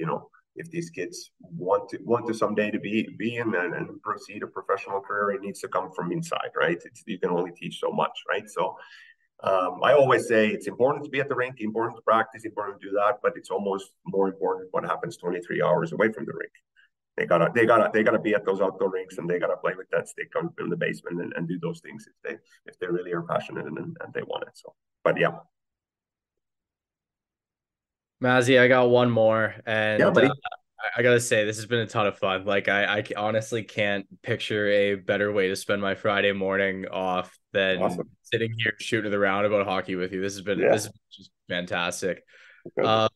if these kids want to someday to be in and proceed a professional career, it needs to come from inside, right? You can only teach so much, right? So I always say it's important to be at the rink, important to practice, important to do that, but it's almost more important what happens 23 hours away from the rink. They gotta be at those outdoor rinks, and they gotta play with that stick in the basement and do those things if they really are passionate and they want it. So, but yeah. Masi, I got one more, and Yeah, buddy. I gotta say this has been a ton of fun. Like I honestly can't picture a better way to spend my Friday morning off than Awesome. sitting here shooting around about hockey with you. This has been just fantastic. Okay.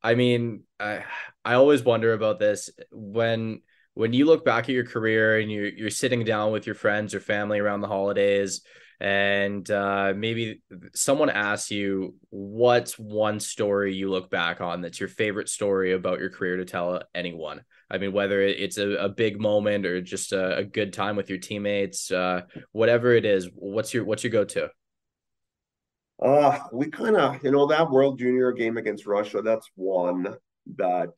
I mean, I always wonder about this when you look back at your career and you're sitting down with your friends or family around the holidays, and maybe someone asks you what's one story you look back on that's your favorite story about your career to tell anyone. I mean, whether it's a big moment or just a good time with your teammates, whatever it is, what's your go-to? We kind of, that World Junior game against Russia, that's one that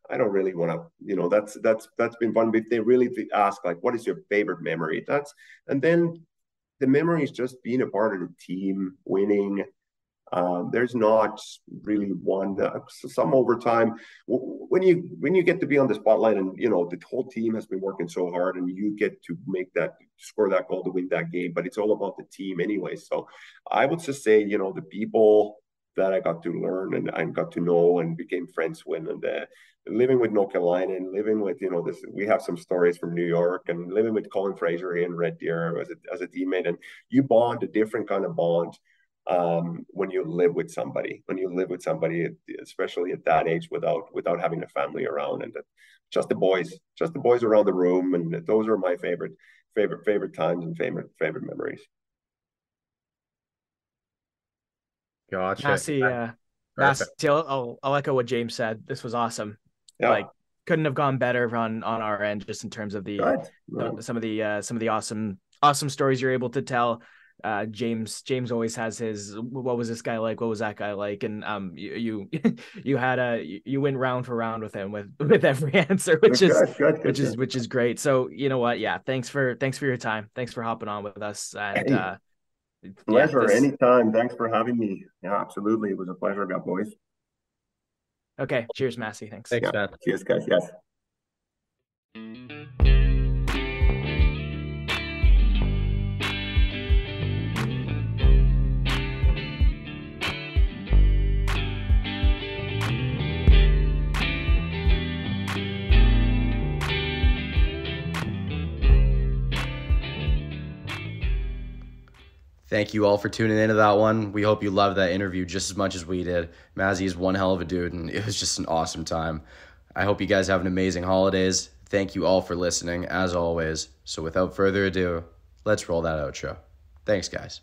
I don't really want to, that's been fun. But if they really ask, like, what is your favorite memory? And then the memory is just being a part of the team, winning. There's not really one. Some overtime when you get to be on the spotlight, and the whole team has been working so hard, and you get to score that goal to win that game. But it's all about the team anyway. So I would just say, the people that I got to learn and got to know and became friends with, and living with Nokelainen, living with this. We have some stories from New York, and living with Colin Fraser here in Red Deer as a teammate, and you bond a different kind of bond when you live with somebody, especially at that age, without having a family around, and just the boys around the room. And those are my favorite times and favorite memories. Gotcha. Masi, I'll echo what James said. This was awesome. Yeah. Like, couldn't have gone better on our end, just in terms of some of the awesome stories you're able to tell. James always has his what was this guy like, what was that guy like, and you went round for round with him with every answer, which is great. So you know what, thanks for your time, thanks for hopping on with us, and pleasure. Anytime. Thanks for having me. Yeah, absolutely, it was a pleasure, boys. Okay, cheers, Masi. Thanks, man. Cheers, guys. Yes. Thank you all for tuning into that one. We hope you loved that interview just as much as we did. Masi is one hell of a dude, and it was just an awesome time. I hope you guys have an amazing holidays. Thank you all for listening, as always. So without further ado, let's roll that outro. Thanks, guys.